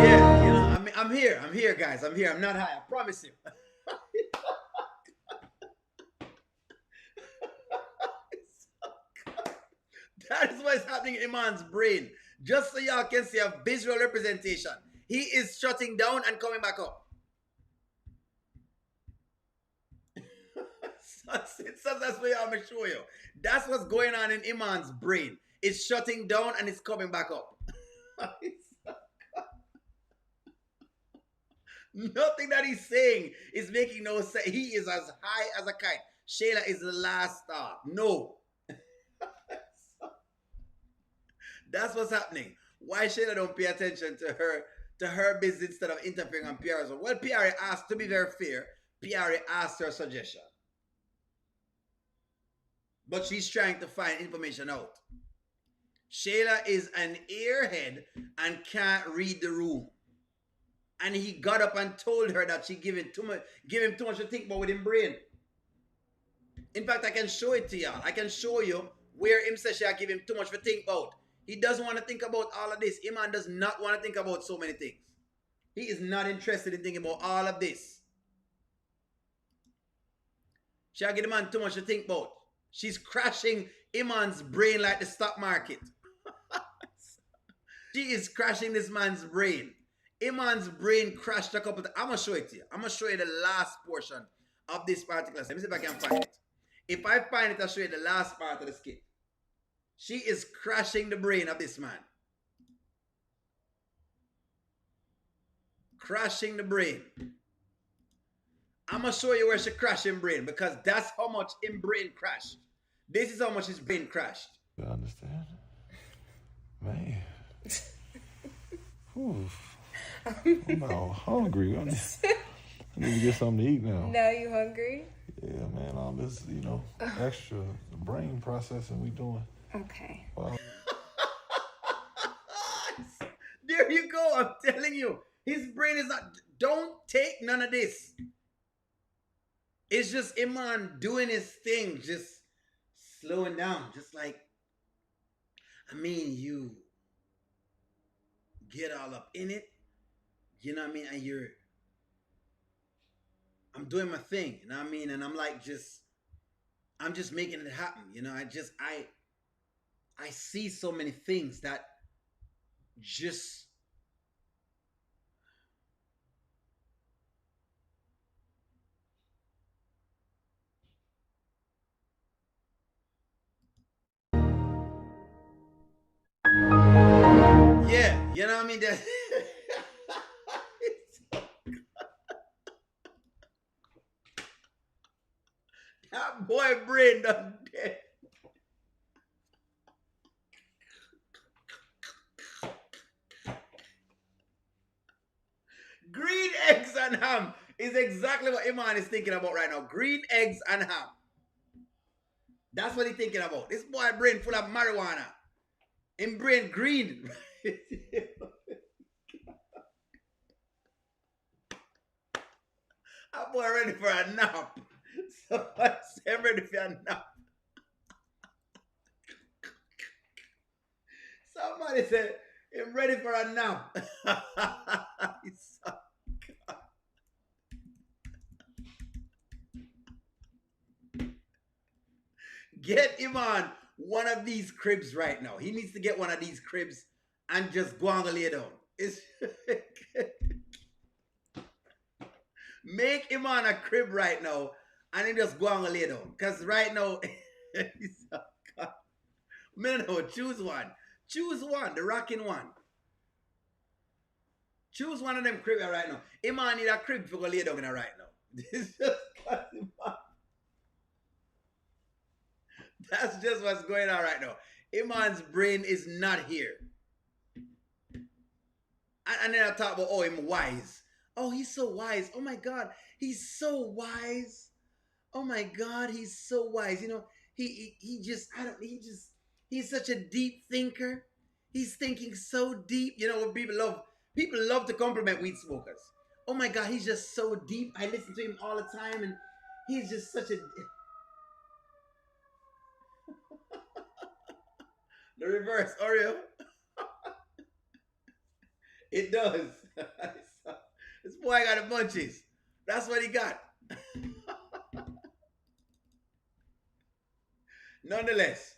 yeah, I mean, I'm here, guys. I'm here. I'm not high. I promise you. That is what is happening in Iman's brain. Just so y'all can see a visual representation. He is shutting down and coming back up. So that's what I'm going to show you. That's what's going on in Iman's brain. It's shutting down and it's coming back up. Nothing that he's saying is making no sense. He is as high as a kite. Shayla is the last stop. No. That's what's happening. Why Shayla don't pay attention to her business instead of interfering on Piarry's? Well, Piarry asked, to be very fair, Piarry asked her suggestion. But she's trying to find information out. Shayla is an airhead and can't read the room. And he got up and told her that she give him too much to think about with his brain. In fact, I can show it to y'all. I can show you where him says she give him too much to think about. He doesn't want to think about all of this. Iman does not want to think about so many things. He is not interested in thinking about all of this. She give the man too much to think about. She's crashing Iman's brain like the stock market. She is crashing this man's brain. Iman's brain crashed a couple times. I'm going to show it to you. I'm going to show you the last portion of this particular skit. Let me see if I can find it. If I find it, I'll show you the last part of the skit. She is crashing the brain of this man. Crashing the brain. I'm going to show you where she crashed in brain because that's how much in brain crashed. This is how much his brain crashed. You understand? Man. Oof. I'm all hungry. I need to get something to eat now. No, you hungry? Yeah, man. All this, extra brain processing we doing. Okay. Wow. There you go. I'm telling you. His brain is not... Don't take none of this. It's just Iman doing his thing. Just slowing down. Just like... I mean, you get all up in it. You know what I mean? And I'm doing my thing. You know what I mean? And I'm like I'm just making it happen. I see so many things that just boy brain done dead. Green eggs and ham is exactly what Iman is thinking about right now. Green eggs and ham. That's what he's thinking about. This boy brain full of marijuana. In brain green. That boy ready for a nap. Somebody say I'm ready for a nap. Somebody said I'm ready for a nap. Get him on one of these cribs right now. He needs to get one of these cribs and just go on and lay down. It's make him on a crib right now and he just go on and lay down. Because right now, no, choose one. Choose one, the rocking one. Choose one of them crib right now. Iman need a crib for go lay down in right now. This just that's just what's going on right now. Iman's brain is not here. And then I talk about, oh, him wise. Oh, he's so wise. Oh my God, he's so wise. Oh my God, he's so wise. You know, he's such a deep thinker. He's thinking so deep. You know what people love to compliment weed smokers. Oh my God, he's just so deep. I listen to him all the time and he's just such a... The reverse, Oreo. It does. This boy got the munchies. That's what he got. Nonetheless,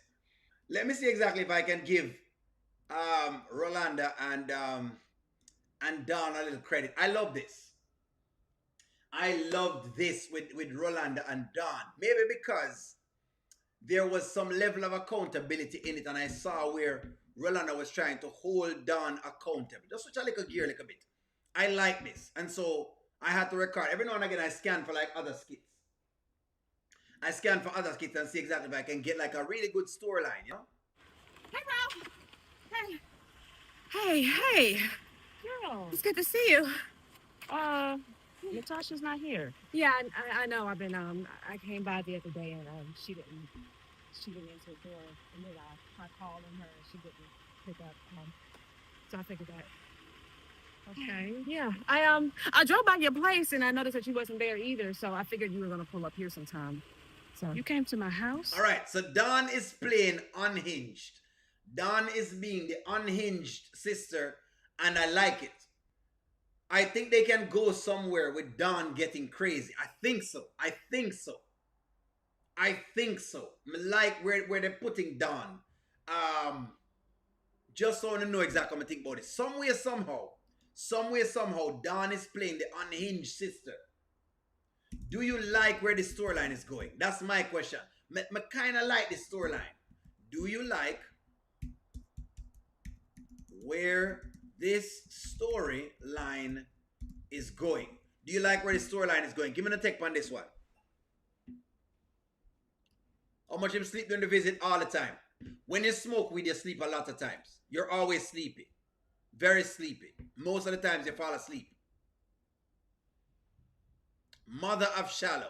let me see exactly if I can give Rolanda and Don a little credit. I love this. I loved this with Rolanda and Don. Maybe because there was some level of accountability in it, and I saw where Rolanda was trying to hold Don accountable. Just switch a little gear a little bit. I like this. And so I had to record. Every now and again I scan for like other skits. I scan for other skits and see exactly if I can get like a really good storyline, you know? Hey, Ro. Hey. Girl. It's good to see you. Natasha's not here. Yeah, I know. I came by the other day and she didn't answer the door. And then I called on her and she didn't pick up. So I figured that. Okay. Yeah. I drove by your place and I noticed that you wasn't there either. So I figured you were gonna pull up here sometime. So you came to my house? All right. So Dawn is playing unhinged. Dawn is being the unhinged sister, and I like it. I think they can go somewhere with Dawn getting crazy. I think so. I like where they're putting Dawn. Just so I know exactly what I think about it. Somewhere, somehow, Dawn is playing the unhinged sister. Do you like where the storyline is going? That's my question. I kind of like the storyline. Do you like where this storyline is going? Do you like where the storyline is going? Give me a take on this one. How much you sleep during the visit? All the time. When you smoke weed, you sleep a lot of times. You're always sleepy. Very sleepy. Most of the times you fall asleep. Mother of shallow.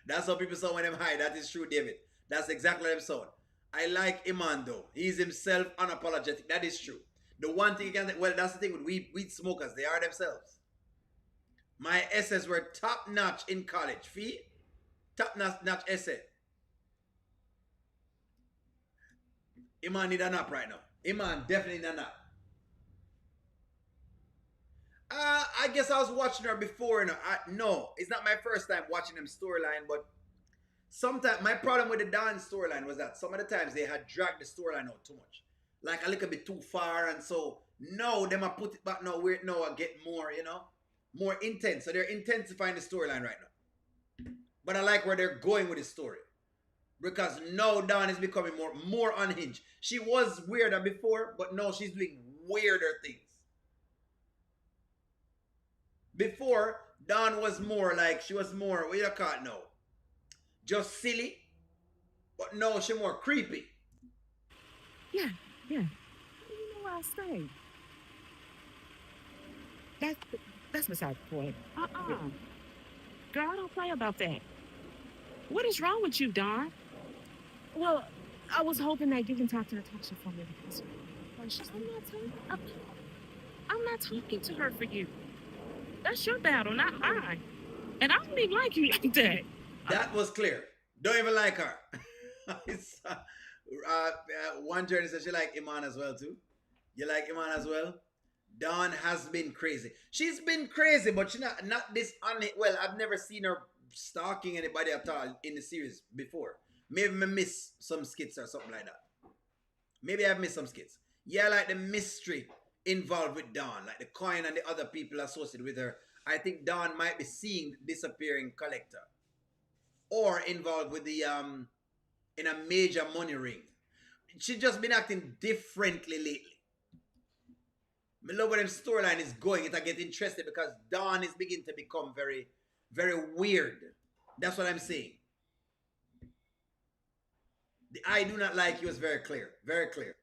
That's how people sound when them high. That is true, David. That's exactly what them sound. I like Iman though. He's himself unapologetic. That is true. The one thing you can, well, that's the thing with weed smokers. They are themselves. My essays were top notch in college. Fee? Top notch essay. Iman need a nap right now. Iman definitely need a nap. I guess I was watching her before. No, it's not my first time watching them storyline, but sometimes my problem with the Dawn storyline was that some of the times they had dragged the storyline out too much. Like a little bit too far, and so now them I put it back now where now I get more, more intense. So they're intensifying the storyline right now. But I like where they're going with the story. Because now Dawn is becoming more unhinged. She was weirder before, but now she's doing weirder things. Before, Dawn was more like, she was more, what you call it now? Just silly, but no, she more creepy. Yeah, yeah. You know what I say? That, that's beside the point. Girl, I don't play about that. What is wrong with you, Don? Well, I was hoping that you can talk to Natasha for me because I'm not talking to her for you. That's your battle, not mine. And I don't even like you like that. That was clear. Don't even like her. One journey says she like Iman as well too. You like Iman as well? Dawn has been crazy. She's been crazy, but she not this on it. Well, I've never seen her stalking anybody at all in the series before. Maybe I miss some skits or something like that. Maybe I've missed some skits. Yeah, like the mystery involved with Dawn, like the coin and the other people associated with her. I think Dawn might be seeing the disappearing collector or involved with the in a major money ring. She's just been acting differently lately. I love where the storyline is going. It I get interested because Dawn is beginning to become very, very weird. That's what I'm saying. The I do not like you is very clear. Very clear.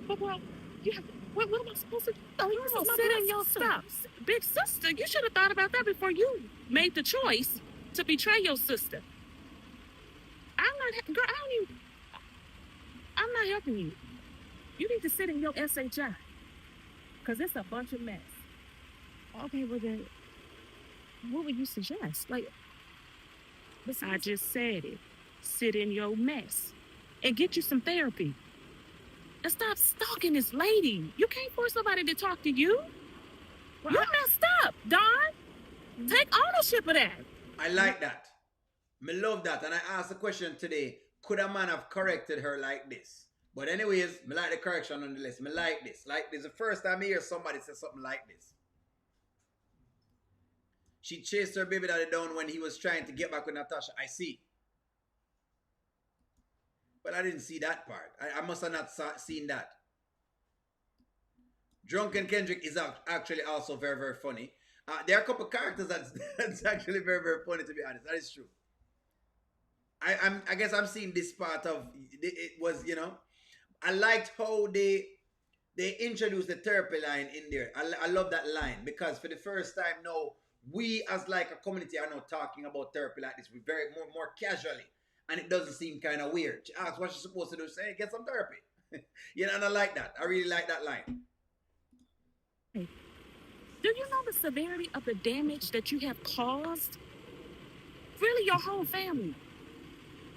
But well, you have, what am I supposed to do? Oh, you're supposed to sit in your stuff. Big sister, you should have thought about that before you made the choice to betray your sister. I'm not, girl, I'm not helping you. You need to sit in your SHI. Because it's a bunch of mess. Okay, well then, what would you suggest? Like, I just said it. Sit in your mess and get you some therapy. And stop stalking this lady. You can't force somebody to talk to you. Well, you messed up, Don. Take ownership of that. I like that. I love that. And I asked the question today, could a man have corrected her like this? But anyways, I like the correction on the list. I like this. Like this is the first time I hear somebody say something like this. She chased her baby daddy down when he was trying to get back with Natasha. I see. But I didn't see that part. I must have not seen that. Drunken Kendrick is actually also very, very funny. There are a couple characters that's actually very, very funny, to be honest. That is true. I guess I'm seeing this part of it was, you know, I liked how they introduced the therapy line in there. I love that line because for the first time now, we as like a community are now talking about therapy like this. We very more casually, and it doesn't seem kind of weird. She asks what she's supposed to do. Say, hey, get some therapy. You know, and I like that. I really like that line. Do you know the severity of the damage that you have caused? Really, your whole family.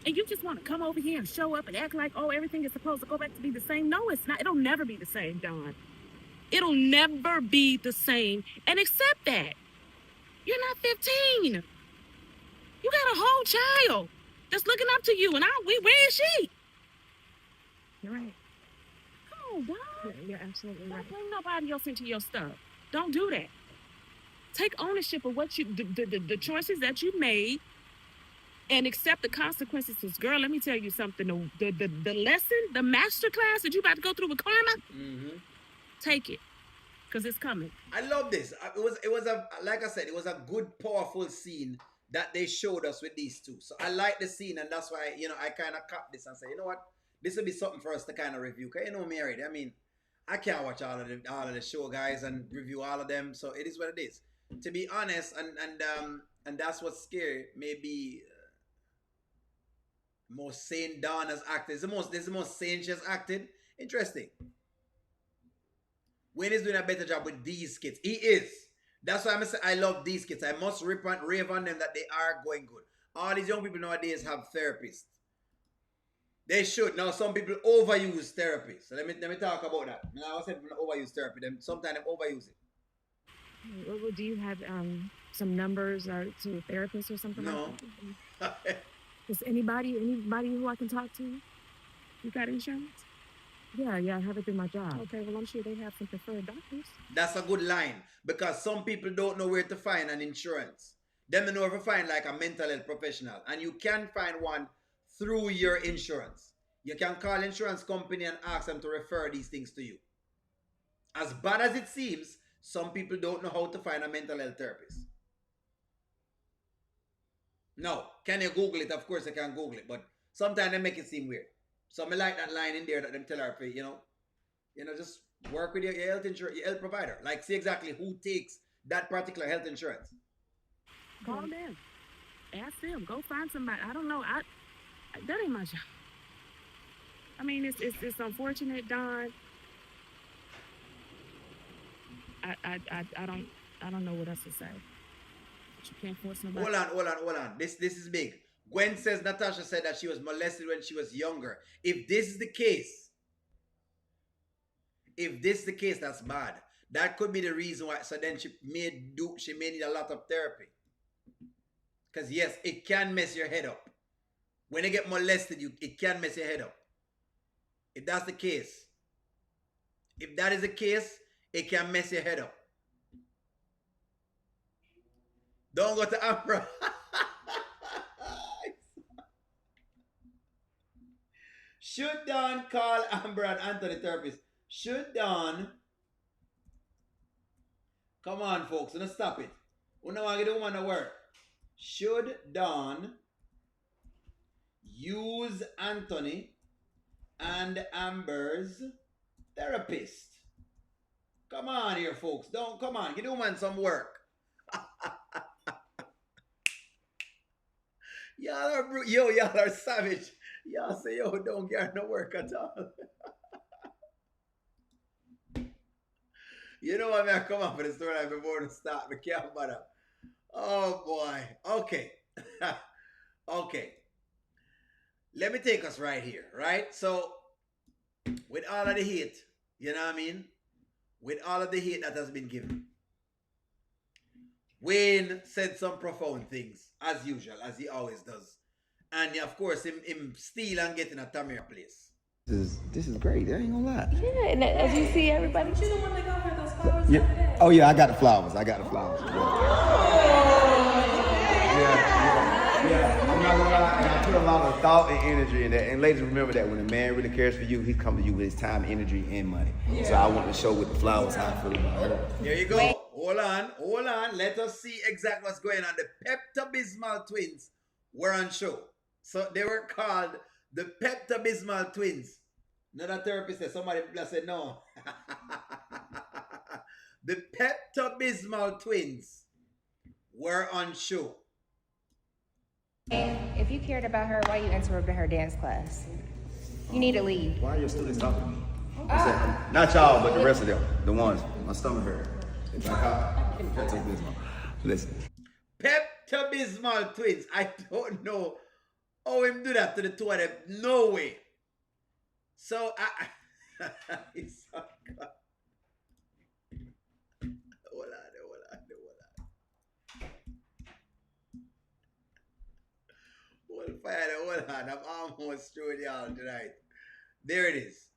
And you just want to come over here and show up and act like, oh, everything is supposed to go back to be the same. No, it's not. It'll never be the same, Dawn. It'll never be the same. And accept that. You're not 15. You got a whole child that's looking up to you. And where is she? You're right. Come on, Dawn. You're absolutely right. Don't bring nobody else into your stuff. Don't do that. Take ownership of what the choices that you made. And accept the consequences. Because, girl, let me tell you something. The lesson, the master class that you about to go through with karma, take it. Because it's coming. I love this. It was a, like I said, it was a good, powerful scene that they showed us with these two. So I like the scene, and that's why, you know, I kind of capped this and say, you know what? This will be something for us to kind of review. Because, you know me already. I mean, I can't watch all of the show, guys, and review all of them. So it is what it is. To be honest, and that's what's scary. Maybe most sane Dawn has acted. This is the most sane she has acted. Interesting. Wayne is doing a better job with these kids. He is. That's why I love these kids. I must rave on them that they are going good. All these young people nowadays have therapists. They should. Now some people overuse therapy. So let me talk about that. Now I said overuse therapy. Sometimes they overuse it. Well, do you have some numbers or to a therapist or something? No. Like that? Is anybody who I can talk to? You got insurance? Yeah, I have it through my job. Okay, well, I'm sure they have some preferred doctors. That's a good line because some people don't know where to find an insurance. Them know where to find like a mental health professional, and you can find one through your insurance. You can call insurance company and ask them to refer these things to you. As bad as it seems, some people don't know how to find a mental health therapist. No. Can you Google it? Of course I can Google it, but sometimes they make it seem weird. So I like that line in there that them tell her, just work with your health insurance, your health provider. Like, see exactly who takes that particular health insurance. Call them. Ask them. Go find somebody. I don't know. That ain't my job. I mean, it's unfortunate, Don. I don't know what else to say. But you can't force nobody. Hold on. This is big. Gwen says Natasha said that she was molested when she was younger. If this is the case, that's bad. That could be the reason why. So then she may need a lot of therapy. Because yes, it can mess your head up. When you get molested, it can mess your head up. If that's the case. If that is the case, it can mess your head up. Don't go to Amber. Should Don call Amber and Anthony therapist? Should Don? Come on, folks. Don't stop it. We don't want to get the woman to work. Should Don use Anthony and Amber's therapist? Come on here, folks. Come on. Get the woman some work. Y'all are savage. Y'all say, don't get no work at all. You know what, man? Come on for the story before to start. We can't bother. Oh, boy. Okay. Okay. Let me take us right here, right? So, with all of the hate, you know what I mean? With all of the hate that has been given, Wayne said some profound things, as usual, as he always does. And of course, him steal and get in a Tamir place. This is great. I ain't gonna lie. Yeah, and as you see, everybody. But you the one that got her those flowers Yeah. the other day. Oh yeah, I got the flowers. Yeah. I'm not gonna lie. And I put a lot of thought and energy in that. And ladies, remember that when a man really cares for you, he comes to you with his time, energy, and money. So I want to show with the flowers how I feel about her. There you go. Hold on. Let us see exactly what's going on. The Pepto-Bismol twins were on show. So they were called the Pepto-Bismol twins. Another therapist said, somebody said no. The Pepto-Bismol twins were on show. If you cared about her, why you interrupted her dance class? You need to leave. Why are your students talking to me? Not y'all, but the rest of them. The ones. My stomach hurt. It's like, listen. Pepto-Bismol twins. I don't know how him do that to the two of them. No way. So it's so good. Hold on. Hold on. I'm almost through y'all tonight. There it is.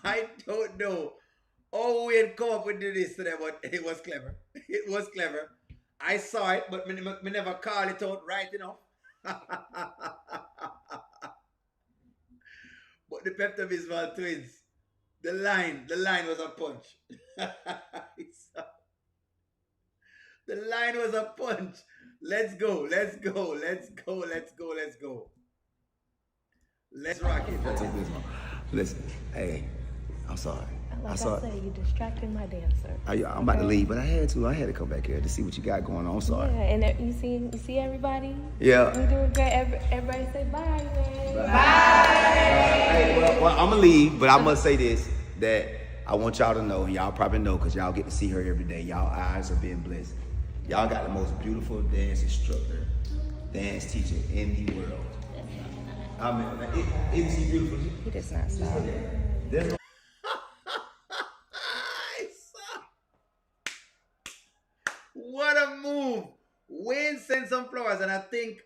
I don't know how we had come up with this today, but it was clever. I saw it, but me never call it out right enough. But the Pepto-Bismol twins, the line was a punch. The line was a punch. Let's go. Let's rock it. Listen, hey, I'm sorry. Like I said, you distracted my dancer. I'm about to leave, but I had to come back here to see what you got going on. I'm sorry. Yeah, and you see everybody? Yeah. We doing great. Everybody say bye, man. Bye. Hey, well, I'm gonna leave, but I must say this, that I want y'all to know, and y'all probably know because y'all get to see her every day. Y'all eyes are being blessed. Y'all got the most beautiful dance instructor, dance teacher in the world. I mean, isn't she beautiful? He does not stop. There's no What a move. Wayne sent some flowers, and I think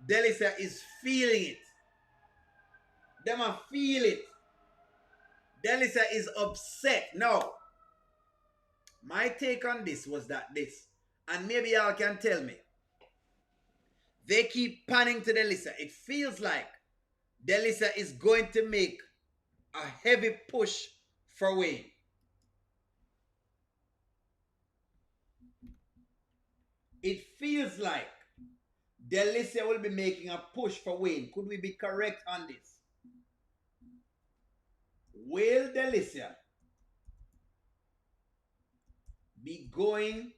Delisa is feeling it. Them a feel it. Delisa is upset. Now, my take on this was this, and maybe y'all can tell me. They keep panning to Delisa. It feels like Delisa is going to make a heavy push for Wayne. It feels like Delicia will be making a push for Wayne. Could we be correct on this? Will Delicia be going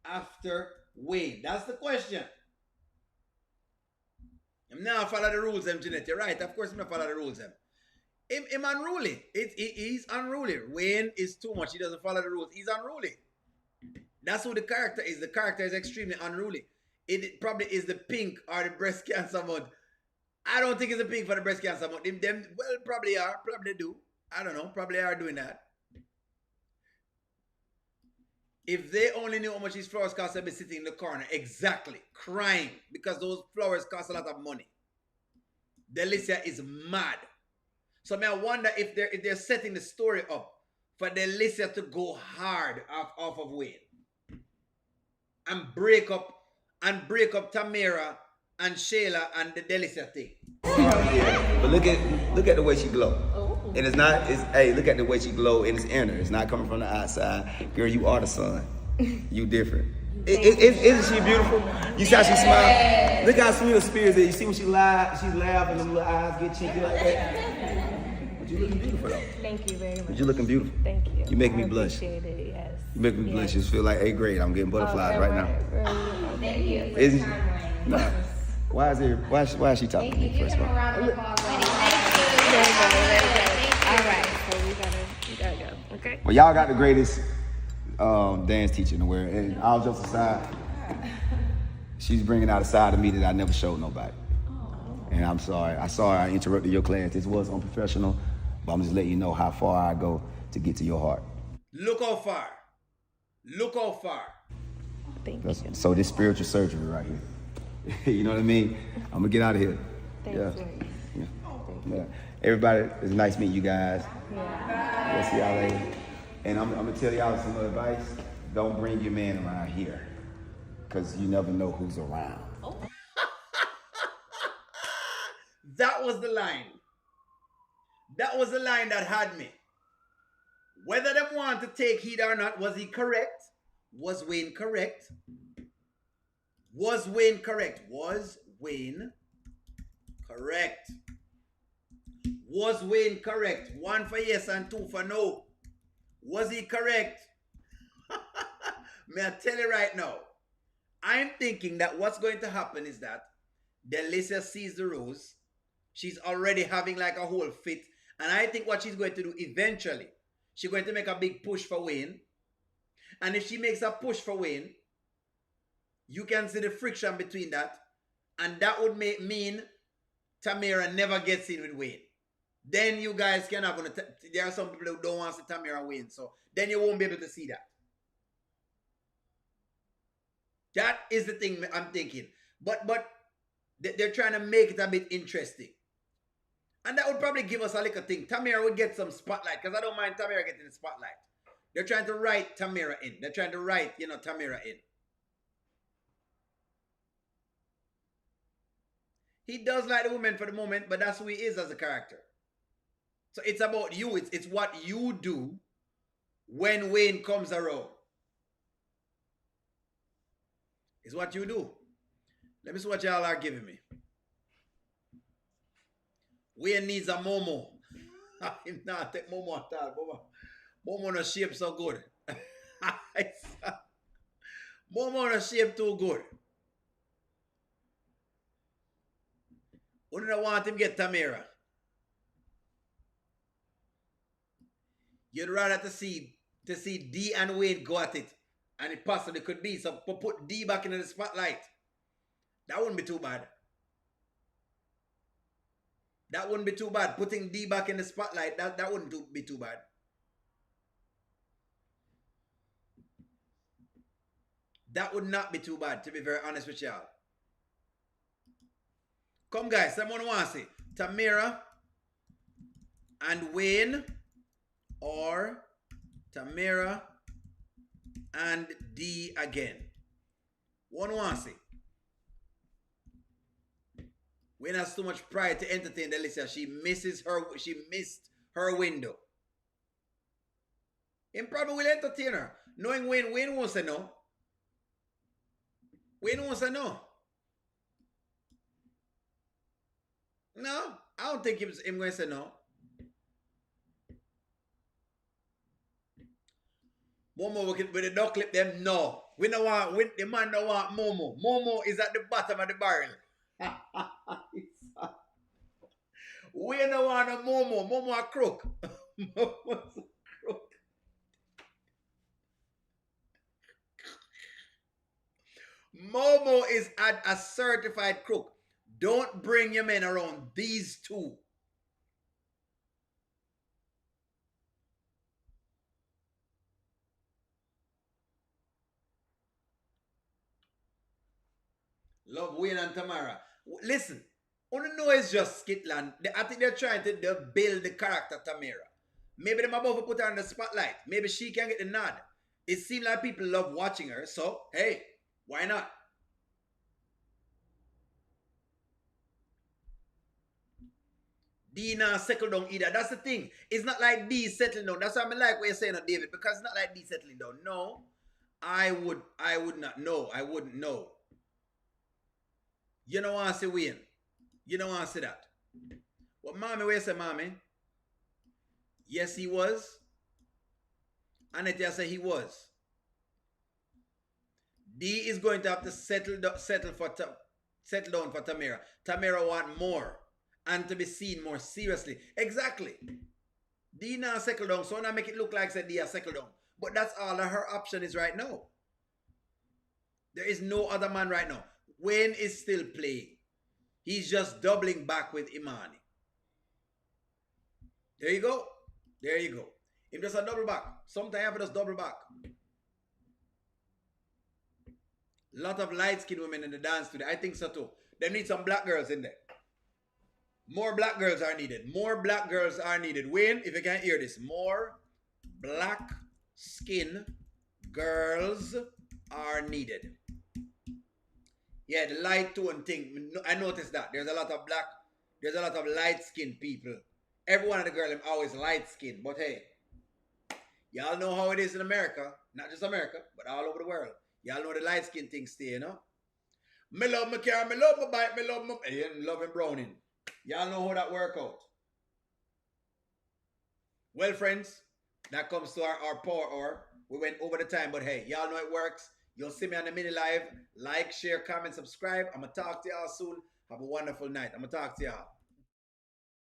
after Wayne? That's the question. I'm not follow the rules, Jeanette. You're right. Of course, I'm not follow the rules. Him unruly. He's unruly. Wayne is too much. He doesn't follow the rules. He's unruly. That's who the character is. The character is extremely unruly. It probably is the pink or the breast cancer month. I don't think it's a pink for the breast cancer month. Them well, probably are. Probably do. I don't know. Probably are doing that. If they only knew how much these flowers cost, they'd be sitting in the corner. Exactly. Crying. Because those flowers cost a lot of money. Delicia is mad. So I wonder if they're setting the story up for Delicia to go hard off of Wayne. And break up Tamara and Shayla and the Delicia thing. But look at the way she glow. And look at the way she glow and it's inner. It's not coming from the outside. Girl, you are the sun. You different. Isn't she beautiful? You see how she smile? Look how sweet her spirit is. You see when she laugh and the little eyes get cheeky like that? But you looking beautiful though. Thank you very much. But you looking beautiful. Thank you. You make me blush. Appreciate it, yes. You make me blush. You feel like 8th grade. I'm getting butterflies right now. Thank you. Isn't she? Nah. Why is she talking to me first of all? Round of applause, ladies. All right, so we gotta go. Okay. Well, y'all got the greatest dance teacher in the world, and all jokes aside, she's bringing out a side of me that I never showed nobody. And I'm sorry. I interrupted your class. This was unprofessional, but I'm just letting you know how far I go to get to your heart. Look how far. Look how far. Thank you. So this spiritual surgery right here. You know what I mean? I'm gonna get out of here. Thanks, Yeah. Everybody, it's nice meeting you guys. Yeah. We'll see y'all later. And I'm gonna tell y'all some advice. Don't bring your man around here, because you never know who's around. That was the line. That was the line that had me. Whether they want to take heed or not, was he correct? Was Wayne correct? Was Wayne correct? Was Wayne correct? Was Wayne correct? 1 for yes and 2 for no. Was he correct? May I tell you right now, I'm thinking that what's going to happen is that Delicia sees the rose. She's already having like a whole fit. And I think what she's going to do eventually, she's going to make a big push for Wayne. And if she makes a push for Wayne, you can see the friction between that. And that would mean Tamara never gets in with Wayne. Then you guys can have, there are some people who don't want to see Tamara win. So then you won't be able to see that. That is the thing I'm thinking. But they're trying to make it a bit interesting. And that would probably give us a little thing. Tamara would get some spotlight, because I don't mind Tamara getting the spotlight. They're trying to write Tamara in. They're trying to write, Tamara in. He does like the woman for the moment, but that's who he is as a character. So it's about you. It's what you do when Wayne comes around. It's what you do. Let me see what y'all are giving me. Wayne needs a Momo. Him not take Momo at all. Momo no shape so good. Momo no shape too good. Who don't want him get Tamara? You'd rather to see D and Wayne go at it. And it possibly could be. So put D back in the spotlight. That wouldn't be too bad. That wouldn't be too bad. Putting D back in the spotlight, that wouldn't be too bad. That would not be too bad, to be very honest with y'all. Come guys, someone wants to see Tamara and Wayne, or Tamara and D again. One wants to see. Wayne has too much pride to entertain Delicia. She missed her window. Him probably will entertain her. Knowing Wayne won't say no. Wayne won't say no. No, I don't think him going to say no. Momo with the duck clip them, no. We don't want, the man don't want Momo. Momo is at the bottom of the barrel. We don't want a Momo. Momo a crook. Momo's a crook. Momo is a certified crook. Don't bring your men around these two. Love Wayne and Tamara. Listen, I don't know it's just Skitland. I think they're trying to build the character Tamara. Maybe they're about to put her on the spotlight. Maybe she can get the nod. It seems like people love watching her, so hey, why not? D not settle down either. That's the thing. It's not like D settling down. That's why I like what you're saying, David, because it's not like D settling down. No, I would not know. I wouldn't know. You don't want to say Wayne. You don't want to say that. What mommy, where you say mommy? Yes, he was. Annette, I say he was. D is going to have to settle down for Tamara. Tamara want more and to be seen more seriously. Exactly. D now settle down, so now make it look like said D has settled down. But that's all that her option is right now. There is no other man right now. Wayne is still playing. He's just doubling back with Iman. There you go. There you go. If just a double back. Sometimes you just double back. Lot of light-skinned women in the dance today. I think so too. They need some black girls in there. More black girls are needed. More black girls are needed. Wayne, if you can't hear this, more black skin girls are needed. Yeah, the light tone thing. I noticed that. There's a lot of light-skinned people. Every one of the girls are always light-skinned. But hey, y'all know how it is in America. Not just America, but all over the world. Y'all know the light-skinned thing stay, you know? Me love my car, me love my bike, me love my... And love and browning. Y'all know how that work out. Well, friends, that comes to our power hour. We went over the time, but hey, y'all know it works. You'll see me on the mini live. Like, share, comment, subscribe. I'm going to talk to y'all soon. Have a wonderful night. I'm going to talk to y'all.